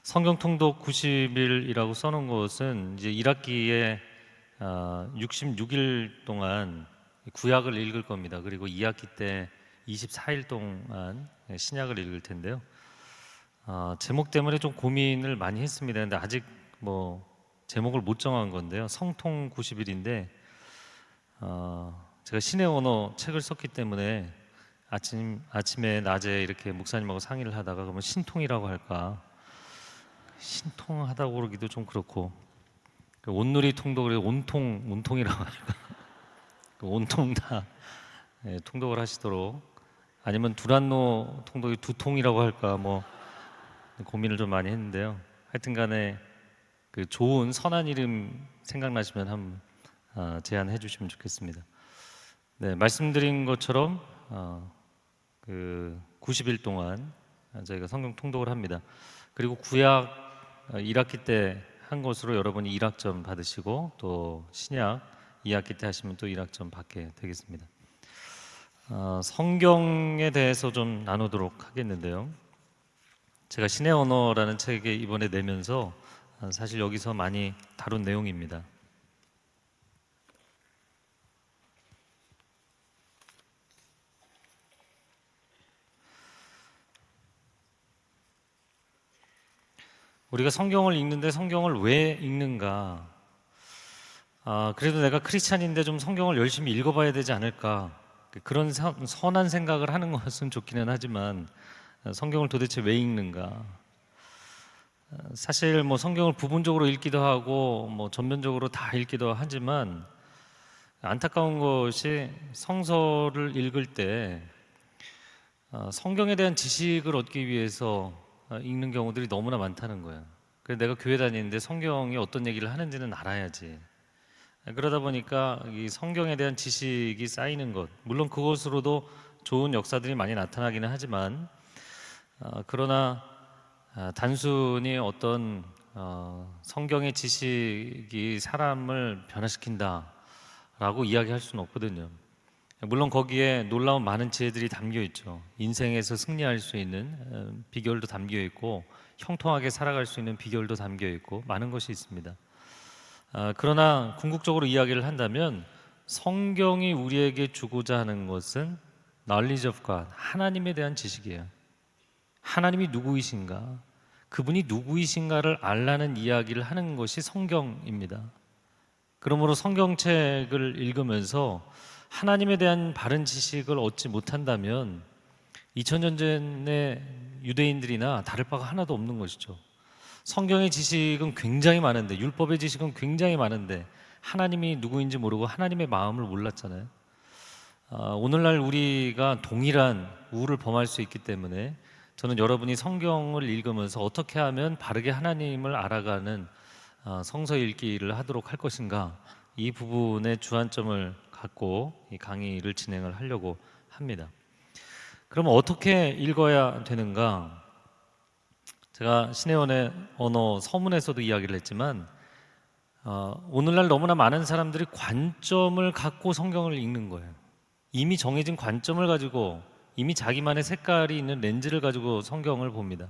성경 통독 90일이라고 써놓은 것은 이제 1학기에 66일 동안 구약을 읽을 겁니다. 그리고 2학기 때 24일 동안 신약을 읽을 텐데요. 제목 때문에 좀 고민을 많이 했습니다. 근데 아직 제목을 못 정한 건데요. 성통 90일인데 제가 신의 언어 책을 썼기 때문에 아침에 낮에 이렇게 목사님하고 상의를 하다가 그러면 신통이라고 할까, 신통하다고 그러기도 좀 그렇고, 온누리 통독을 온통이라고 할까, 온통 다 통독을 하시도록, 아니면 두란노 통독이 두통이라고 할까, 고민을 좀 많이 했는데요. 하여튼간에 그 좋은 선한 이름 생각나시면 한번 제안해 주시면 좋겠습니다. 네, 말씀드린 것처럼 그 90일 동안 저희가 성경 통독을 합니다. 그리고 구약 1학기 때 한 것으로 여러분이 1학점 받으시고, 또 신약 2학기 때 하시면 또 1학점 받게 되겠습니다. 성경에 대해서 좀 나누도록 하겠는데요. 제가 신의 언어라는 책에 이번에 내면서 사실 여기서 많이 다룬 내용입니다. 우리가 성경을 읽는데 성경을 왜 읽는가? 그래도 내가 크리스찬인데 좀 성경을 열심히 읽어봐야 되지 않을까? 그런 선한 생각을 하는 것은 좋기는 하지만 성경을 도대체 왜 읽는가? 사실 성경을 부분적으로 읽기도 하고 전면적으로 다 읽기도 하지만, 안타까운 것이 성서를 읽을 때 성경에 대한 지식을 얻기 위해서 읽는 경우들이 너무나 많다는 거예요. 그래서 내가 교회 다니는데 성경이 어떤 얘기를 하는지는 알아야지. 그러다 보니까 이 성경에 대한 지식이 쌓이는 것, 물론 그것으로도 좋은 역사들이 많이 나타나기는 하지만, 그러나 단순히 어떤 성경의 지식이 사람을 변화시킨다라고 이야기할 수는 없거든요. 물론 거기에 놀라운 많은 지혜들이 담겨 있죠. 인생에서 승리할 수 있는 비결도 담겨 있고, 형통하게 살아갈 수 있는 비결도 담겨 있고, 많은 것이 있습니다. 그러나 궁극적으로 이야기를 한다면 성경이 우리에게 주고자 하는 것은 knowledge of God, 하나님에 대한 지식이에요. 하나님이 누구이신가, 그분이 누구이신가를 알라는 이야기를 하는 것이 성경입니다. 그러므로 성경책을 읽으면서 하나님에 대한 바른 지식을 얻지 못한다면 2000년 전의 유대인들이나 다를 바가 하나도 없는 것이죠. 성경의 지식은 굉장히 많은데, 율법의 지식은 굉장히 많은데 하나님이 누구인지 모르고 하나님의 마음을 몰랐잖아요. 오늘날 우리가 동일한 우를 범할 수 있기 때문에 저는 여러분이 성경을 읽으면서 어떻게 하면 바르게 하나님을 알아가는 성서 읽기를 하도록 할 것인가, 이 부분에 주안점을 갖고 이 강의를 진행을 하려고 합니다. 그러면 어떻게 읽어야 되는가? 제가 신의 언어 서문에서도 이야기를 했지만, 오늘날 너무나 많은 사람들이 관점을 갖고 성경을 읽는 거예요. 이미 정해진 관점을 가지고, 이미 자기만의 색깔이 있는 렌즈를 가지고 성경을 봅니다.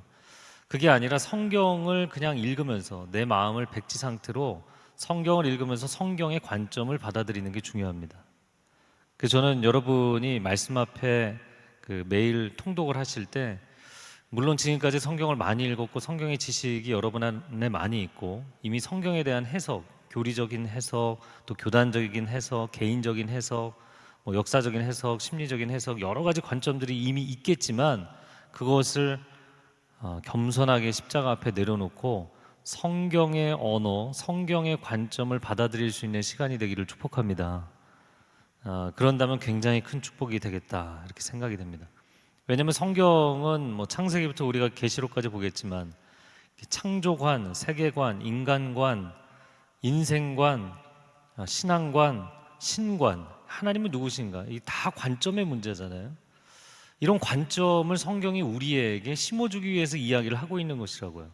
그게 아니라 성경을 그냥 읽으면서 내 마음을 백지 상태로 성경을 읽으면서 성경의 관점을 받아들이는 게 중요합니다. 그래서 저는 여러분이 말씀 앞에 매일 통독을 하실 때, 물론 지금까지 성경을 많이 읽었고 성경의 지식이 여러분 안에 많이 있고, 이미 성경에 대한 해석, 교리적인 해석, 또 교단적인 해석, 개인적인 해석, 역사적인 해석, 심리적인 해석, 여러 가지 관점들이 이미 있겠지만, 그것을 겸손하게 십자가 앞에 내려놓고 성경의 언어, 성경의 관점을 받아들일 수 있는 시간이 되기를 축복합니다. 그런다면 굉장히 큰 축복이 되겠다, 이렇게 생각이 됩니다. 왜냐하면 성경은 창세기부터 우리가 계시록까지 보겠지만, 창조관, 세계관, 인간관, 인생관, 신앙관, 신관, 하나님은 누구신가, 이 다 관점의 문제잖아요. 이런 관점을 성경이 우리에게 심어주기 위해서 이야기를 하고 있는 것이라고요.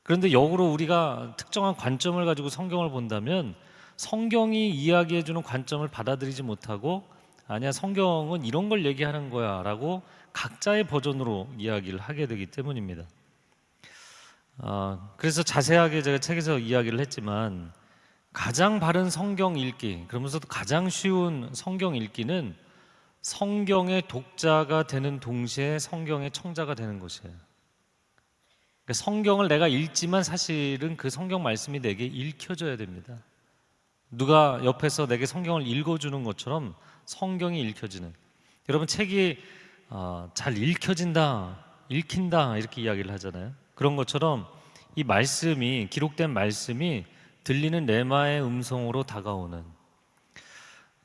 그런데 역으로 우리가 특정한 관점을 가지고 성경을 본다면 성경이 이야기해주는 관점을 받아들이지 못하고, 아니야, 성경은 이런 걸 얘기하는 거야 라고 각자의 버전으로 이야기를 하게 되기 때문입니다. 그래서 자세하게 제가 책에서 이야기를 했지만 가장 바른 성경 읽기, 그러면서도 가장 쉬운 성경 읽기는 성경의 독자가 되는 동시에 성경의 청자가 되는 것이에요. 그러니까 성경을 내가 읽지만 사실은 그 성경 말씀이 내게 읽혀져야 됩니다. 누가 옆에서 내게 성경을 읽어주는 것처럼 성경이 읽혀지는, 여러분 책이 잘 읽혀진다, 읽힌다 이렇게 이야기를 하잖아요. 그런 것처럼 이 말씀이, 기록된 말씀이 들리는 레마의 음성으로 다가오는,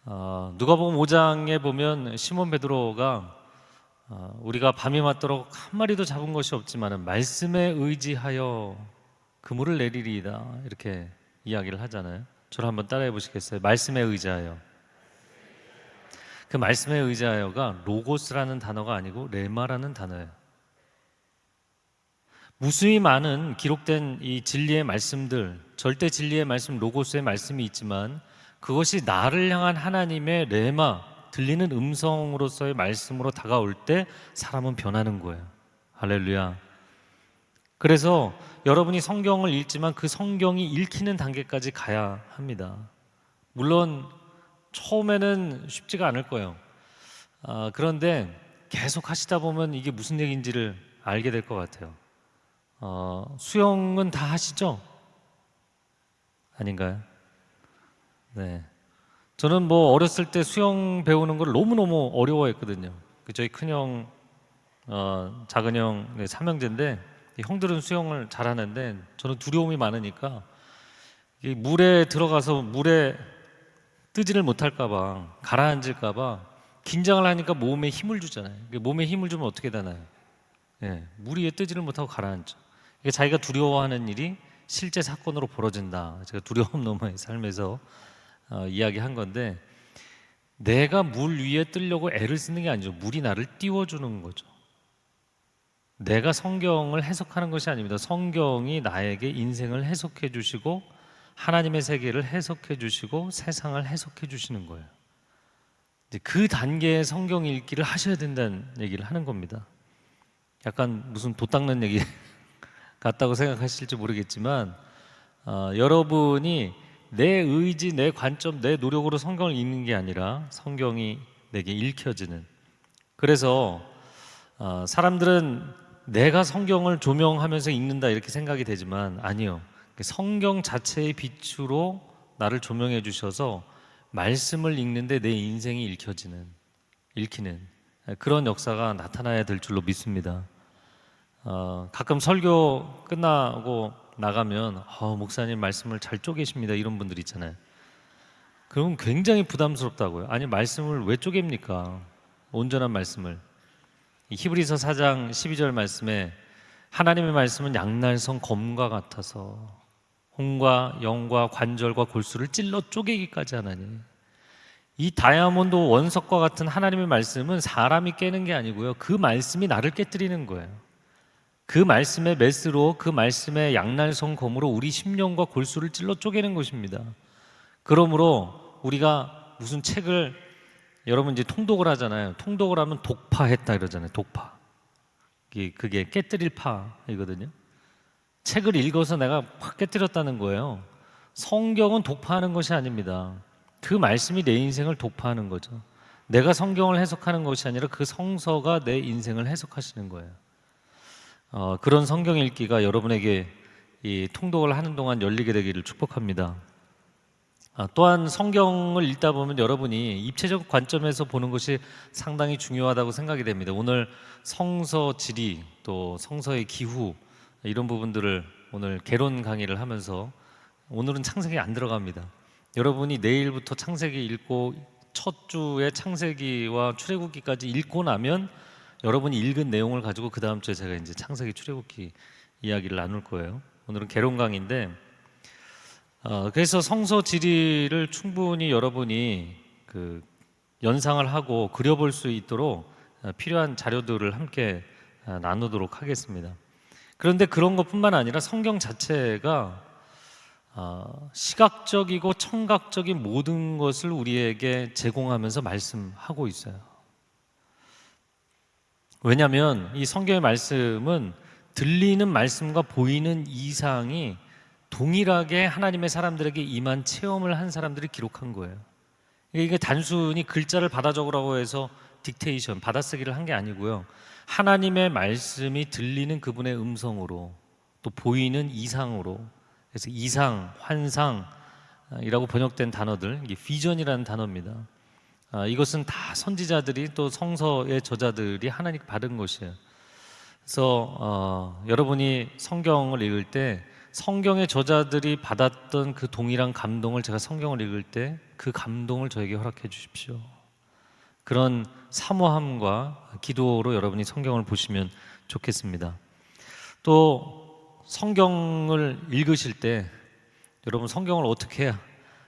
누가복음 5장에 보면 시몬 베드로가 우리가 밤이 맞도록 한 마리도 잡은 것이 없지만 말씀에 의지하여 그물을 내리리이다 이렇게 이야기를 하잖아요. 저를 한번 따라해 보시겠어요? 말씀에 의지하여. 그 말씀에 의지하여가 로고스라는 단어가 아니고 레마라는 단어예요. 무수히 많은 기록된 이 진리의 말씀들, 절대 진리의 말씀, 로고스의 말씀이 있지만 그것이 나를 향한 하나님의 레마, 들리는 음성으로서의 말씀으로 다가올 때 사람은 변하는 거예요. 할렐루야. 그래서 여러분이 성경을 읽지만 그 성경이 읽히는 단계까지 가야 합니다. 물론 처음에는 쉽지가 않을 거예요. 그런데 계속 하시다 보면 이게 무슨 얘기인지를 알게 될 것 같아요. 수영은 다 하시죠? 아닌가요? 네. 저는 뭐 어렸을 때 수영 배우는 걸 너무너무 어려워했거든요. 저희 큰형, 작은형, 삼형제인데 형들은 수영을 잘하는데 저는 두려움이 많으니까 이 물에 들어가서 물에 뜨지를 못할까 봐, 가라앉을까 봐 긴장을 하니까 몸에 힘을 주잖아요. 몸에 힘을 주면 어떻게 되나요? 네, 물 위에 뜨지를 못하고 가라앉죠. 이게 자기가 두려워하는 일이 실제 사건으로 벌어진다. 제가 두려움 너머의 삶에서 이야기한 건데, 내가 물 위에 뜨려고 애를 쓰는 게 아니죠. 물이 나를 띄워주는 거죠. 내가 성경을 해석하는 것이 아닙니다. 성경이 나에게 인생을 해석해 주시고 하나님의 세계를 해석해 주시고 세상을 해석해 주시는 거예요. 그 단계의 성경 읽기를 하셔야 된다는 얘기를 하는 겁니다. 약간 무슨 도 닦는 얘기 같다고 생각하실지 모르겠지만 여러분이 내 의지, 내 관점, 내 노력으로 성경을 읽는 게 아니라 성경이 내게 읽혀지는, 그래서 사람들은 내가 성경을 조명하면서 읽는다 이렇게 생각이 되지만 아니요. 성경 자체의 빛으로 나를 조명해 주셔서 말씀을 읽는데 내 인생이 읽히는 그런 역사가 나타나야 될 줄로 믿습니다. 가끔 설교 끝나고 나가면 목사님 말씀을 잘 쪼개십니다 이런 분들 있잖아요. 그러면 굉장히 부담스럽다고요. 아니 말씀을 왜 쪼갭니까? 온전한 말씀을. 히브리서 4장 12절 말씀에 하나님의 말씀은 양날성 검과 같아서 혼과 영과 관절과 골수를 찔러 쪼개기까지 하나니, 이 다이아몬드 원석과 같은 하나님의 말씀은 사람이 깨는 게 아니고요, 그 말씀이 나를 깨뜨리는 거예요. 그 말씀의 메스로, 그 말씀의 양날성 검으로 우리 심령과 골수를 찔러 쪼개는 것입니다. 그러므로 우리가 무슨 책을, 여러분 이제 통독을 하잖아요. 통독을 하면 독파했다 이러잖아요. 독파. 그게 깨뜨릴 파이거든요. 책을 읽어서 내가 확 깨뜨렸다는 거예요. 성경은 독파하는 것이 아닙니다. 그 말씀이 내 인생을 독파하는 거죠. 내가 성경을 해석하는 것이 아니라 그 성서가 내 인생을 해석하시는 거예요. 그런 성경 읽기가 여러분에게 이 통독을 하는 동안 열리게 되기를 축복합니다. 또한 성경을 읽다 보면 여러분이 입체적 관점에서 보는 것이 상당히 중요하다고 생각이 됩니다. 오늘 성서 지리, 또 성서의 기후 이런 부분들을 오늘 개론 강의를 하면서, 오늘은 창세기 안 들어갑니다. 여러분이 내일부터 창세기 읽고 첫 주에 창세기와 출애굽기까지 읽고 나면 여러분이 읽은 내용을 가지고 그 다음 주에 제가 이제 창세기 출애굽기 이야기를 나눌 거예요. 오늘은 개론 강의인데, 그래서 성서 지리를 충분히 여러분이 연상을 하고 그려볼 수 있도록 필요한 자료들을 함께 나누도록 하겠습니다. 그런데 그런 것뿐만 아니라 성경 자체가 시각적이고 청각적인 모든 것을 우리에게 제공하면서 말씀하고 있어요. 왜냐하면 이 성경의 말씀은 들리는 말씀과 보이는 이상이 동일하게 하나님의 사람들에게 임한 체험을 한 사람들이 기록한 거예요. 이게 단순히 글자를 받아 적으라고 해서 딕테이션, 받아쓰기를 한 게 아니고요. 하나님의 말씀이 들리는 그분의 음성으로, 또 보이는 이상으로, 그래서 이상, 환상이라고 번역된 단어들, 이게 비전이라는 단어입니다. 이것은 다 선지자들이 또 성서의 저자들이 하나님께 받은 것이에요. 그래서 여러분이 성경을 읽을 때 성경의 저자들이 받았던 그 동일한 감동을 제가 성경을 읽을 때 그 감동을 저에게 허락해 주십시오. 그런 사모함과 기도로 여러분이 성경을 보시면 좋겠습니다. 또 성경을 읽으실 때 여러분 성경을 어떻게 해야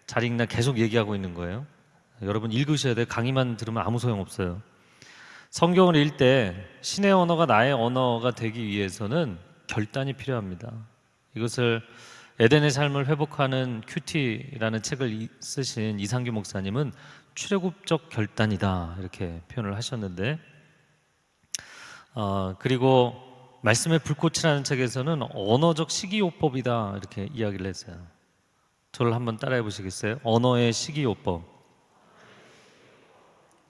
잘 읽나 계속 얘기하고 있는 거예요. 여러분 읽으셔야 돼요. 강의만 들으면 아무 소용없어요. 성경을 읽을 때 신의 언어가 나의 언어가 되기 위해서는 결단이 필요합니다. 이것을 에덴의 삶을 회복하는 큐티라는 책을 쓰신 이상규 목사님은 출애굽적 결단이다 이렇게 표현을 하셨는데, 그리고 말씀의 불꽃이라는 책에서는 언어적 식이요법이다 이렇게 이야기를 했어요. 저를 한번 따라해 보시겠어요? 언어의 식이요법.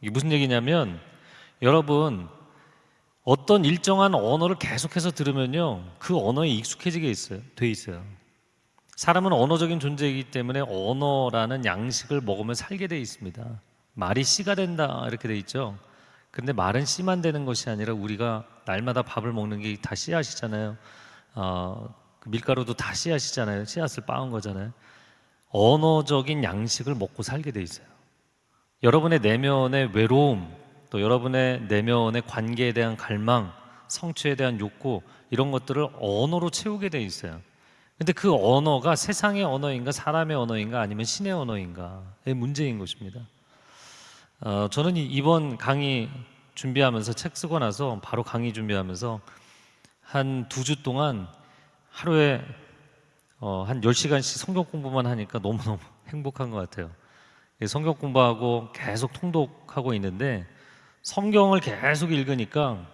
이게 무슨 얘기냐면, 여러분 어떤 일정한 언어를 계속해서 들으면요 그 언어에 익숙해지게 돼 있어요. 사람은 언어적인 존재이기 때문에 언어라는 양식을 먹으면 살게 돼 있습니다. 말이 씨가 된다 이렇게 돼 있죠. 근데 말은 씨만 되는 것이 아니라 우리가 날마다 밥을 먹는 게 다 씨앗이잖아요. 그 밀가루도 다 씨앗이잖아요. 씨앗을 빻은 거잖아요. 언어적인 양식을 먹고 살게 돼 있어요. 여러분의 내면의 외로움, 또 여러분의 내면의 관계에 대한 갈망, 성취에 대한 욕구, 이런 것들을 언어로 채우게 돼 있어요. 근데 그 언어가 세상의 언어인가 사람의 언어인가 아니면 신의 언어인가의 문제인 것입니다. 저는 이번 강의 준비하면서, 책 쓰고 나서 바로 강의 준비하면서 한 2주 동안 하루에 한 10시간씩 성경 공부만 하니까 너무너무 행복한 것 같아요. 성경 공부하고 계속 통독하고 있는데, 성경을 계속 읽으니까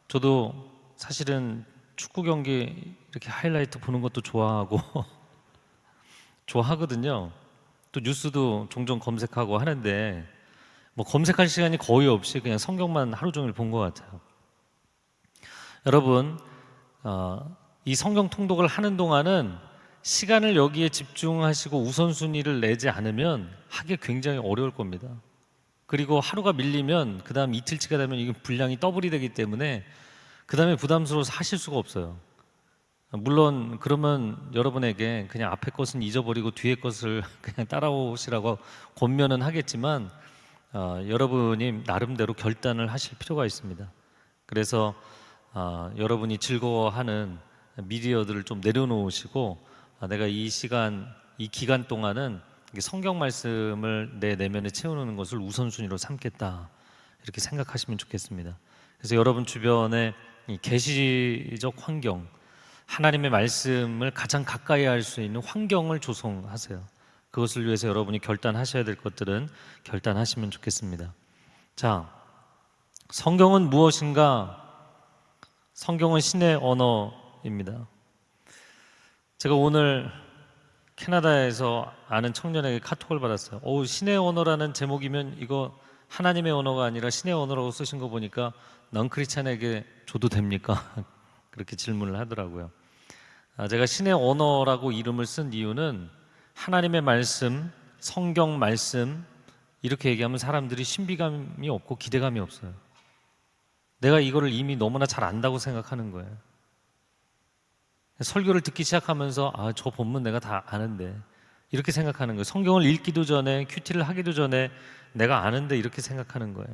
저도 사실은 축구 경기 이렇게 하이라이트 보는 것도 좋아하고 좋아하거든요. 또 뉴스도 종종 검색하고 하는데 뭐 검색할 시간이 거의 없이 그냥 성경만 하루 종일 본 것 같아요. 여러분, 이 성경 통독을 하는 동안은 시간을 여기에 집중하시고 우선순위를 내지 않으면 하기 굉장히 어려울 겁니다. 그리고 하루가 밀리면 그 다음 이틀치가 되면 이게 분량이 더블이 되기 때문에 그 다음에 부담스러워서 하실 수가 없어요. 물론 그러면 여러분에게 그냥 앞에 것은 잊어버리고 뒤에 것을 그냥 따라오시라고 권면은 하겠지만, 여러분이 나름대로 결단을 하실 필요가 있습니다. 그래서 여러분이 즐거워하는 미디어들을 좀 내려놓으시고, 내가 이 기간 동안은 성경 말씀을 내 내면에 채우는 것을 우선순위로 삼겠다 이렇게 생각하시면 좋겠습니다. 그래서 여러분 주변에 이 계시적 환경, 하나님의 말씀을 가장 가까이 할 수 있는 환경을 조성하세요. 그것을 위해서 여러분이 결단하셔야 될 것들은 결단하시면 좋겠습니다. 자, 성경은 무엇인가? 성경은 신의 언어입니다. 제가 오늘 캐나다에서 아는 청년에게 카톡을 받았어요. 신의 언어라는 제목이면 이거 하나님의 언어가 아니라 신의 언어라고 쓰신 거 보니까 넌크리스찬에게 줘도 됩니까? 그렇게 질문을 하더라고요. 제가 신의 언어라고 이름을 쓴 이유는 하나님의 말씀, 성경 말씀 이렇게 얘기하면 사람들이 신비감이 없고 기대감이 없어요. 내가 이거를 이미 너무나 잘 안다고 생각하는 거예요. 설교를 듣기 시작하면서 저 본문 내가 다 아는데 이렇게 생각하는 거예요. 성경을 읽기도 전에, 큐티를 하기도 전에 내가 아는데 이렇게 생각하는 거예요.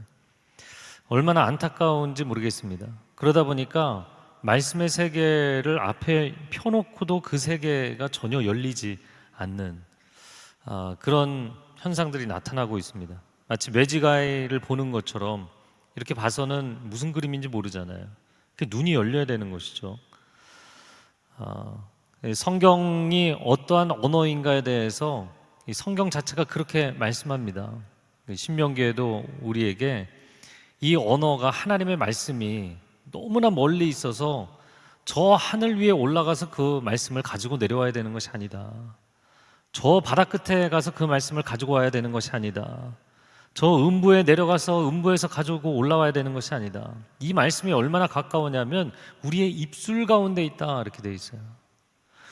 얼마나 안타까운지 모르겠습니다. 그러다 보니까 말씀의 세계를 앞에 펴놓고도 그 세계가 전혀 열리지 않는 그런 현상들이 나타나고 있습니다. 마치 매직아이를 보는 것처럼 이렇게 봐서는 무슨 그림인지 모르잖아요. 눈이 열려야 되는 것이죠. 성경이 어떠한 언어인가에 대해서 이 성경 자체가 그렇게 말씀합니다. 신명기에도 우리에게 이 언어가 하나님의 말씀이 너무나 멀리 있어서 저 하늘 위에 올라가서 그 말씀을 가지고 내려와야 되는 것이 아니다. 저 바다 끝에 가서 그 말씀을 가지고 와야 되는 것이 아니다. 저 음부에 내려가서 음부에서 가지고 올라와야 되는 것이 아니다. 이 말씀이 얼마나 가까우냐면 우리의 입술 가운데 있다, 이렇게 돼 있어요.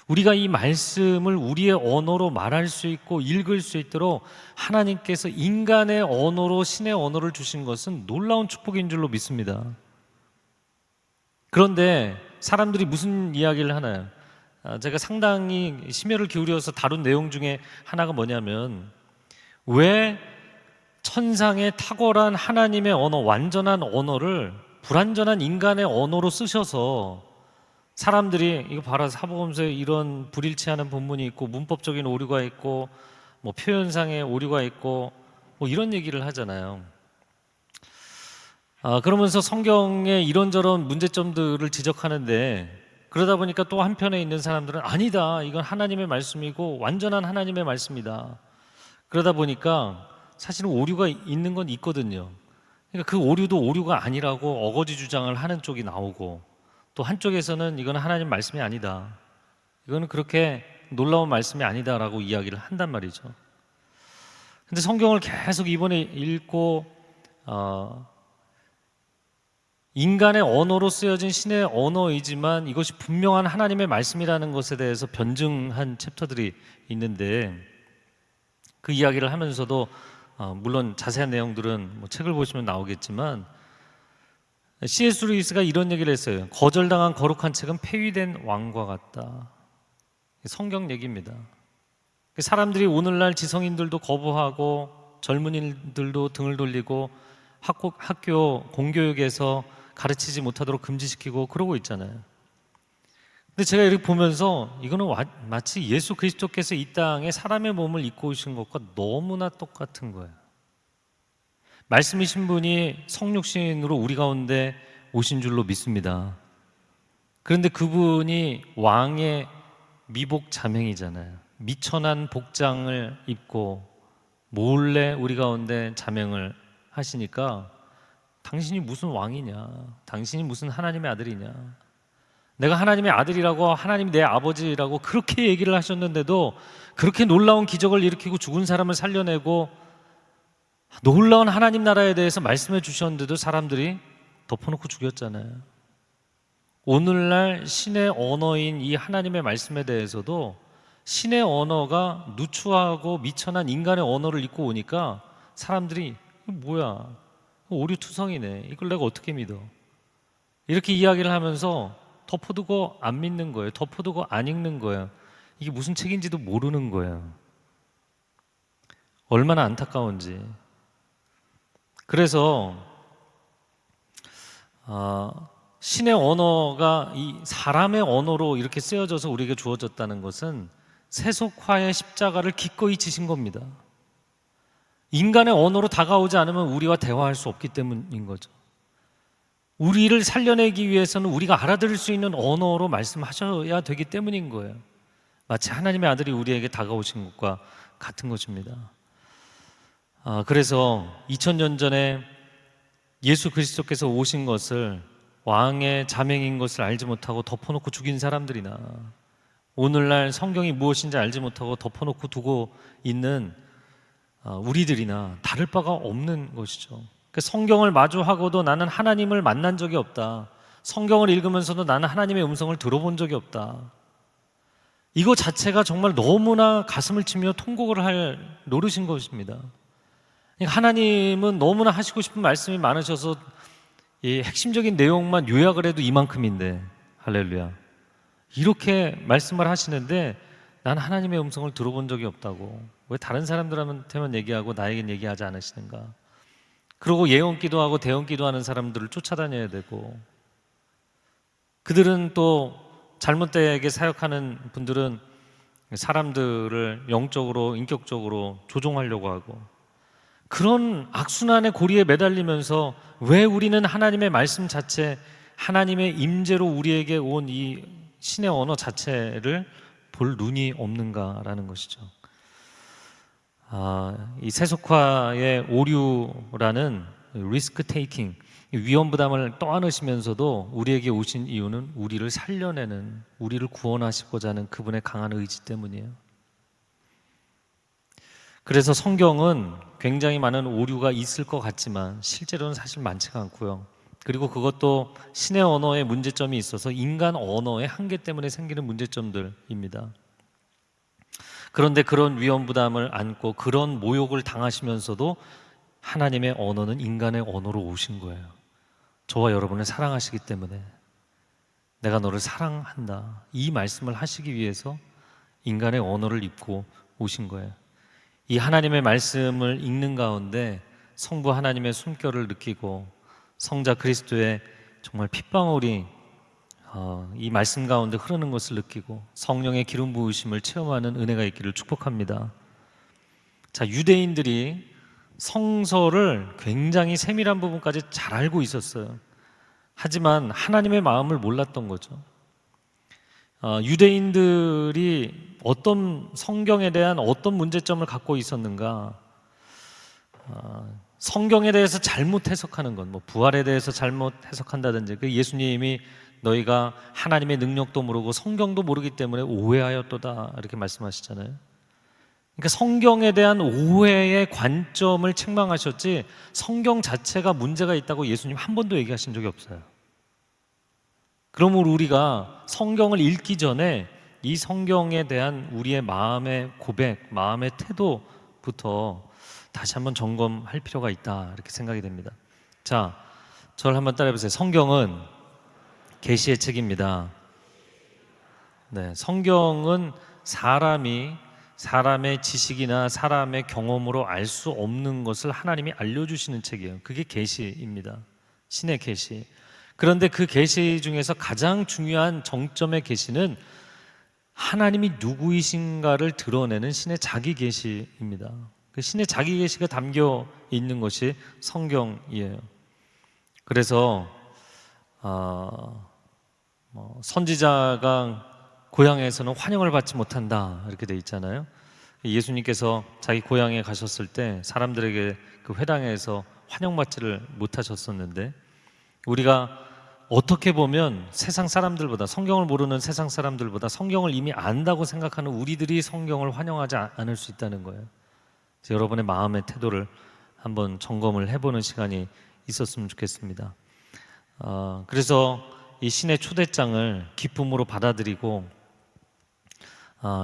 우리가 이 말씀을 우리의 언어로 말할 수 있고 읽을 수 있도록 하나님께서 인간의 언어로 신의 언어를 주신 것은 놀라운 축복인 줄로 믿습니다. 그런데 사람들이 무슨 이야기를 하나요? 제가 상당히 심혈을 기울여서 다룬 내용 중에 하나가 뭐냐면, 왜 천상의 탁월한 하나님의 언어, 완전한 언어를 불완전한 인간의 언어로 쓰셔서 사람들이 이거 봐라, 사복음서에 이런 불일치하는 본문이 있고 문법적인 오류가 있고 뭐 표현상의 오류가 있고 뭐 이런 얘기를 하잖아요. 그러면서 성경에 이런저런 문제점들을 지적하는데, 그러다 보니까 또 한편에 있는 사람들은 아니다, 이건 하나님의 말씀이고 완전한 하나님의 말씀이다. 그러다 보니까 사실은 오류가 있는 건 있거든요. 그러니까 그 오류도 오류가 아니라고 어거지 주장을 하는 쪽이 나오고, 또 한쪽에서는 이건 하나님 말씀이 아니다, 이거는 그렇게 놀라운 말씀이 아니다라고 이야기를 한단 말이죠. 근데 성경을 계속 이번에 읽고 인간의 언어로 쓰여진 신의 언어이지만 이것이 분명한 하나님의 말씀이라는 것에 대해서 변증한 챕터들이 있는데, 그 이야기를 하면서도 물론 자세한 내용들은 뭐 책을 보시면 나오겠지만, C.S. 루이스가 이런 얘기를 했어요. 거절당한 거룩한 책은 폐위된 왕과 같다. 성경 얘기입니다. 사람들이 오늘날 지성인들도 거부하고 젊은이들도 등을 돌리고 학교 공교육에서 가르치지 못하도록 금지시키고 그러고 있잖아요. 근데 제가 이렇게 보면서 이거는 마치 예수 그리스도께서 이 땅에 사람의 몸을 입고 오신 것과 너무나 똑같은 거예요. 말씀이신 분이 성육신으로 우리 가운데 오신 줄로 믿습니다. 그런데 그분이 왕의 미복 자명이잖아요. 미천한 복장을 입고 몰래 우리 가운데 자명을 하시니까, 당신이 무슨 왕이냐, 당신이 무슨 하나님의 아들이냐, 내가 하나님의 아들이라고, 하나님이 내 아버지라고 그렇게 얘기를 하셨는데도, 그렇게 놀라운 기적을 일으키고 죽은 사람을 살려내고 놀라운 하나님 나라에 대해서 말씀해 주셨는데도 사람들이 덮어놓고 죽였잖아요. 오늘날 신의 언어인 이 하나님의 말씀에 대해서도 신의 언어가 누추하고 미천한 인간의 언어를 입고 오니까 사람들이 뭐야, 오류투성이네, 이걸 내가 어떻게 믿어, 이렇게 이야기를 하면서 덮어두고 안 믿는 거예요. 덮어두고 안 읽는 거예요. 이게 무슨 책인지도 모르는 거예요. 얼마나 안타까운지. 그래서 신의 언어가 이 사람의 언어로 이렇게 쓰여져서 우리에게 주어졌다는 것은 세속화의 십자가를 기꺼이 지신 겁니다. 인간의 언어로 다가오지 않으면 우리와 대화할 수 없기 때문인 거죠. 우리를 살려내기 위해서는 우리가 알아들을 수 있는 언어로 말씀하셔야 되기 때문인 거예요. 마치 하나님의 아들이 우리에게 다가오신 것과 같은 것입니다. 그래서 2000년 전에 예수 그리스도께서 오신 것을 왕의 자명인 것을 알지 못하고 덮어놓고 죽인 사람들이나, 오늘날 성경이 무엇인지 알지 못하고 덮어놓고 두고 있는 우리들이나 다를 바가 없는 것이죠. 성경을 마주하고도 나는 하나님을 만난 적이 없다, 성경을 읽으면서도 나는 하나님의 음성을 들어본 적이 없다, 이거 자체가 정말 너무나 가슴을 치며 통곡을 할 노릇인 것입니다. 하나님은 너무나 하시고 싶은 말씀이 많으셔서 이 핵심적인 내용만 요약을 해도 이만큼인데, 할렐루야, 이렇게 말씀을 하시는데 난 하나님의 음성을 들어본 적이 없다고, 왜 다른 사람들한테만 얘기하고 나에겐 얘기하지 않으시는가. 그리고 예언 기도하고 대언 기도하는 사람들을 쫓아다녀야 되고, 그들은 또 잘못되게 사역하는 분들은 사람들을 영적으로 인격적으로 조종하려고 하고, 그런 악순환의 고리에 매달리면서 왜 우리는 하나님의 말씀 자체, 하나님의 임재로 우리에게 온 이 신의 언어 자체를 볼 눈이 없는가라는 것이죠. 이 세속화의 오류라는 리스크 테이킹, 위험 부담을 떠안으시면서도 우리에게 오신 이유는 우리를 살려내는, 우리를 구원하시고자 하는 그분의 강한 의지 때문이에요. 그래서 성경은 굉장히 많은 오류가 있을 것 같지만 실제로는 사실 많지가 않고요. 그리고 그것도 신의 언어에 문제점이 있어서 인간 언어의 한계 때문에 생기는 문제점들입니다. 그런데 그런 위험 부담을 안고 그런 모욕을 당하시면서도 하나님의 언어는 인간의 언어로 오신 거예요. 저와 여러분을 사랑하시기 때문에 내가 너를 사랑한다, 이 말씀을 하시기 위해서 인간의 언어를 입고 오신 거예요. 이 하나님의 말씀을 읽는 가운데 성부 하나님의 숨결을 느끼고 성자 그리스도의 정말 핏방울이 이 말씀 가운데 흐르는 것을 느끼고 성령의 기름 부으심을 체험하는 은혜가 있기를 축복합니다. 자, 유대인들이 성서를 굉장히 세밀한 부분까지 잘 알고 있었어요. 하지만 하나님의 마음을 몰랐던 거죠. 유대인들이 어떤 성경에 대한 어떤 문제점을 갖고 있었는가? 성경에 대해서 잘못 해석하는 건, 부활에 대해서 잘못 해석한다든지, 그 예수님이 너희가 하나님의 능력도 모르고 성경도 모르기 때문에 오해하였도다, 이렇게 말씀하시잖아요. 그러니까 성경에 대한 오해의 관점을 책망하셨지 성경 자체가 문제가 있다고 예수님 한 번도 얘기하신 적이 없어요. 그러므로 우리가 성경을 읽기 전에 이 성경에 대한 우리의 마음의 고백, 마음의 태도부터 다시 한번 점검할 필요가 있다, 이렇게 생각이 됩니다. 자, 저를 한번 따라해보세요. 성경은 계시의 책입니다. 네, 성경은 사람의 지식이나 사람의 경험으로 알 수 없는 것을 하나님이 알려주시는 책이에요. 그게 계시입니다. 신의 계시. 그런데 그 계시 중에서 가장 중요한 정점의 계시는 하나님이 누구이신가를 드러내는 신의 자기 계시입니다. 그 신의 자기 계시가 담겨 있는 것이 성경이에요. 그래서 선지자가 고향에서는 환영을 받지 못한다, 이렇게 돼 있잖아요. 예수님께서 자기 고향에 가셨을 때 사람들에게 그 회당에서 환영받지를 못하셨었는데, 우리가 어떻게 보면 세상 사람들보다, 성경을 모르는 세상 사람들보다 성경을 이미 안다고 생각하는 우리들이 성경을 환영하지 않을 수 있다는 거예요. 여러분의 마음의 태도를 한번 점검을 해보는 시간이 있었으면 좋겠습니다. 그래서 이 신의 초대장을 기쁨으로 받아들이고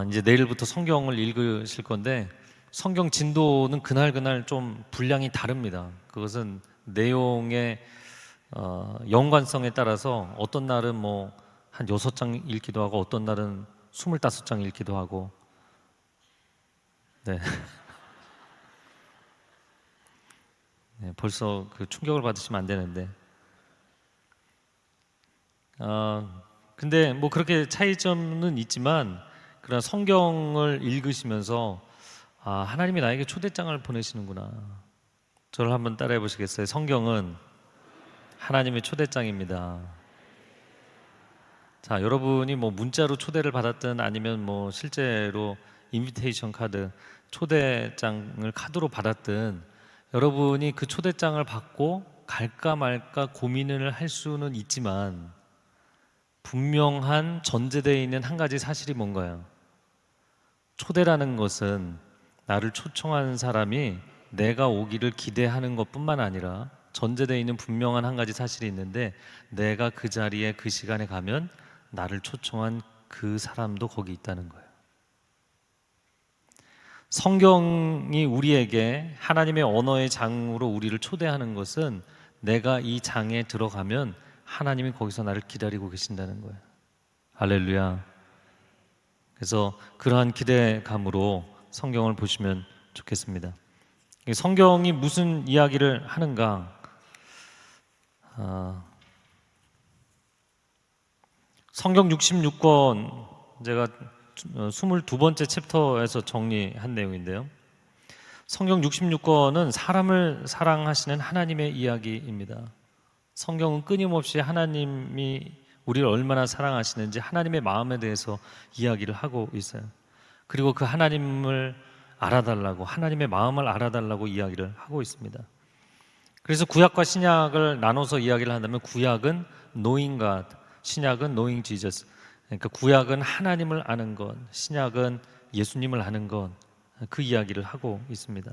이제 내일부터 성경을 읽으실 건데, 성경 진도는 그날 좀 분량이 다릅니다. 그것은 내용의 연관성에 따라서 어떤 날은 한 6장 읽기도 하고 어떤 날은 25장 읽기도 하고. 네. 네, 벌써 그 충격을 받으시면 안 되는데. 근데 그렇게 차이점은 있지만, 그러나 성경을 읽으시면서 하나님이 나에게 초대장을 보내시는구나. 저를 한번 따라해 보시겠어요? 성경은 하나님의 초대장입니다. 자, 여러분이 문자로 초대를 받았든 아니면 실제로 인비테이션 카드, 초대장을 카드로 받았든, 여러분이 그 초대장을 받고 갈까 말까 고민을 할 수는 있지만 분명한 전제되어 있는 한 가지 사실이 뭔가요? 초대라는 것은 나를 초청한 사람이 내가 오기를 기대하는 것뿐만 아니라 전제되어 있는 분명한 한 가지 사실이 있는데, 내가 그 자리에 그 시간에 가면 나를 초청한 그 사람도 거기 있다는 거예요. 성경이 우리에게 하나님의 언어의 장으로 우리를 초대하는 것은 내가 이 장에 들어가면 하나님이 거기서 나를 기다리고 계신다는 거예요. 할렐루야. 그래서 그러한 기대감으로 성경을 보시면 좋겠습니다. 성경이 무슨 이야기를 하는가? 성경 66권, 제가 22번째 챕터에서 정리한 내용인데요, 성경 66권은 사람을 사랑하시는 하나님의 이야기입니다. 성경은 끊임없이 하나님이 우리를 얼마나 사랑하시는지 하나님의 마음에 대해서 이야기를 하고 있어요. 그리고 그 하나님을 알아달라고, 하나님의 마음을 알아달라고 이야기를 하고 있습니다. 그래서 구약과 신약을 나눠서 이야기를 한다면 구약은 knowing God, 신약은 knowing Jesus. 그러니까 구약은 하나님을 아는 것, 신약은 예수님을 아는 것, 그 이야기를 하고 있습니다.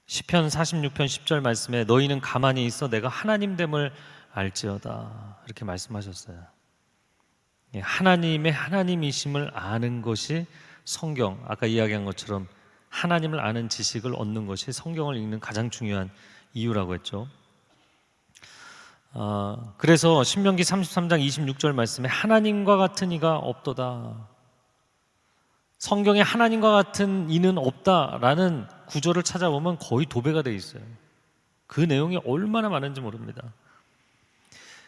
시편 46편 10절 말씀에 너희는 가만히 있어 내가 하나님됨을 알지어다 이렇게 말씀하셨어요. 하나님의 하나님이심을 아는 것이 성경, 아까 이야기한 것처럼 하나님을 아는 지식을 얻는 것이 성경을 읽는 가장 중요한 이유라고 했죠. 그래서 신명기 33장 26절 말씀에 하나님과 같은 이가 없도다. 성경에 하나님과 같은 이는 없다라는 구절을 찾아보면 거의 도배가 되어 있어요. 그 내용이 얼마나 많은지 모릅니다.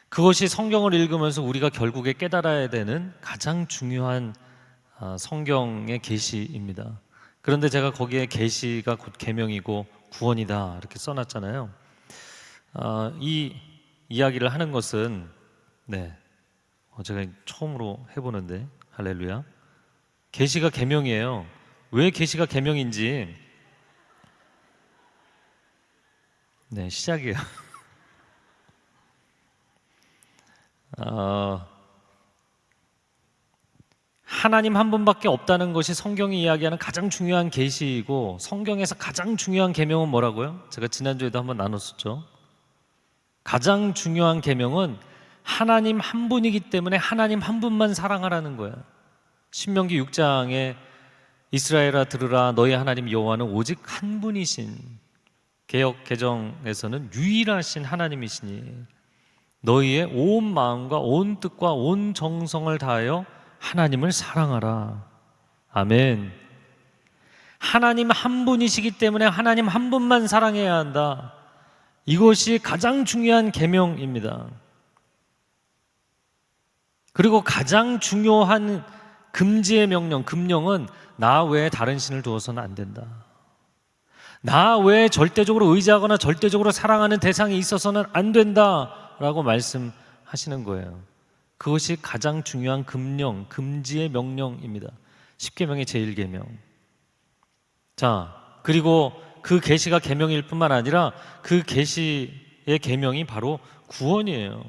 그것이 성경을 읽으면서 우리가 결국에 깨달아야 되는 가장 중요한 성경의 계시입니다. 그런데 제가 거기에 계시가 곧 계명이고 구원이다 이렇게 써놨잖아요. 이 이야기를 하는 것은 제가 처음으로 해보는데 할렐루야. 계시가 계명이에요. 왜 계시가 계명인지 시작이에요. 하나님 한 분밖에 없다는 것이 성경이 이야기하는 가장 중요한 계시이고 성경에서 가장 중요한 계명은 뭐라고요? 제가 지난주에도 한번 나눴었죠. 가장 중요한 계명은 하나님 한 분이기 때문에 하나님 한 분만 사랑하라는 거예요. 신명기 6장에 이스라엘아 들으라 너희 하나님 여호와는 오직 한 분이신, 개역 개정에서는 유일하신 하나님이시니 너희의 온 마음과 온 뜻과 온 정성을 다하여 하나님을 사랑하라. 아멘. 하나님 한 분이시기 때문에 하나님 한 분만 사랑해야 한다. 이것이 가장 중요한 계명입니다. 그리고 가장 중요한 금지의 명령, 금령은 나 외에 다른 신을 두어서는 안 된다. 나 외에 절대적으로 의지하거나 절대적으로 사랑하는 대상이 있어서는 안 된다라고 말씀하시는 거예요. 그것이 가장 중요한 금령, 금지의 명령입니다. 십계명의 제1계명. 자, 그리고 그 계시가 계명일 뿐만 아니라 그 계시의 계명이 바로 구원이에요.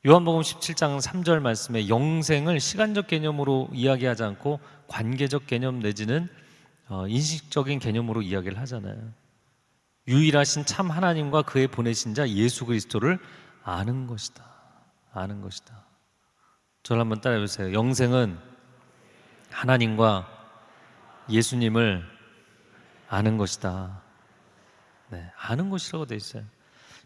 요한복음 17장 3절 말씀에 영생을 시간적 개념으로 이야기하지 않고 관계적 개념 내지는 인식적인 개념으로 이야기를 하잖아요. 유일하신 참 하나님과 그의 보내신 자 예수 그리스도를 아는 것이다. 아는 것이다. 저를 한번 따라해 보세요. 영생은 하나님과 예수님을 아는 것이다. 아는 것이라고 되어 있어요.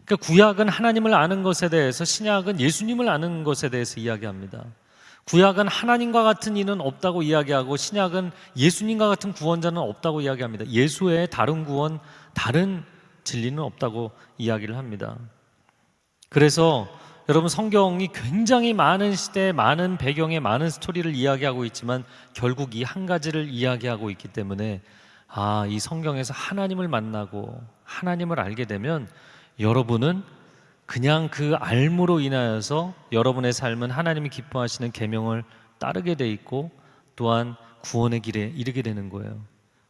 그러니까 구약은 하나님을 아는 것에 대해서, 신약은 예수님을 아는 것에 대해서 이야기합니다. 구약은 하나님과 같은 이는 없다고 이야기하고 신약은 예수님과 같은 구원자는 없다고 이야기합니다. 예수 외에 다른 구원, 다른 진리는 없다고 이야기를 합니다. 그래서 여러분, 성경이 굉장히 많은 시대에 많은 배경에 많은 스토리를 이야기하고 있지만 결국 이 한 가지를 이야기하고 있기 때문에 이 성경에서 하나님을 만나고 하나님을 알게 되면 여러분은 그냥 그 알므로 인하여서 여러분의 삶은 하나님이 기뻐하시는 계명을 따르게 돼 있고 또한 구원의 길에 이르게 되는 거예요.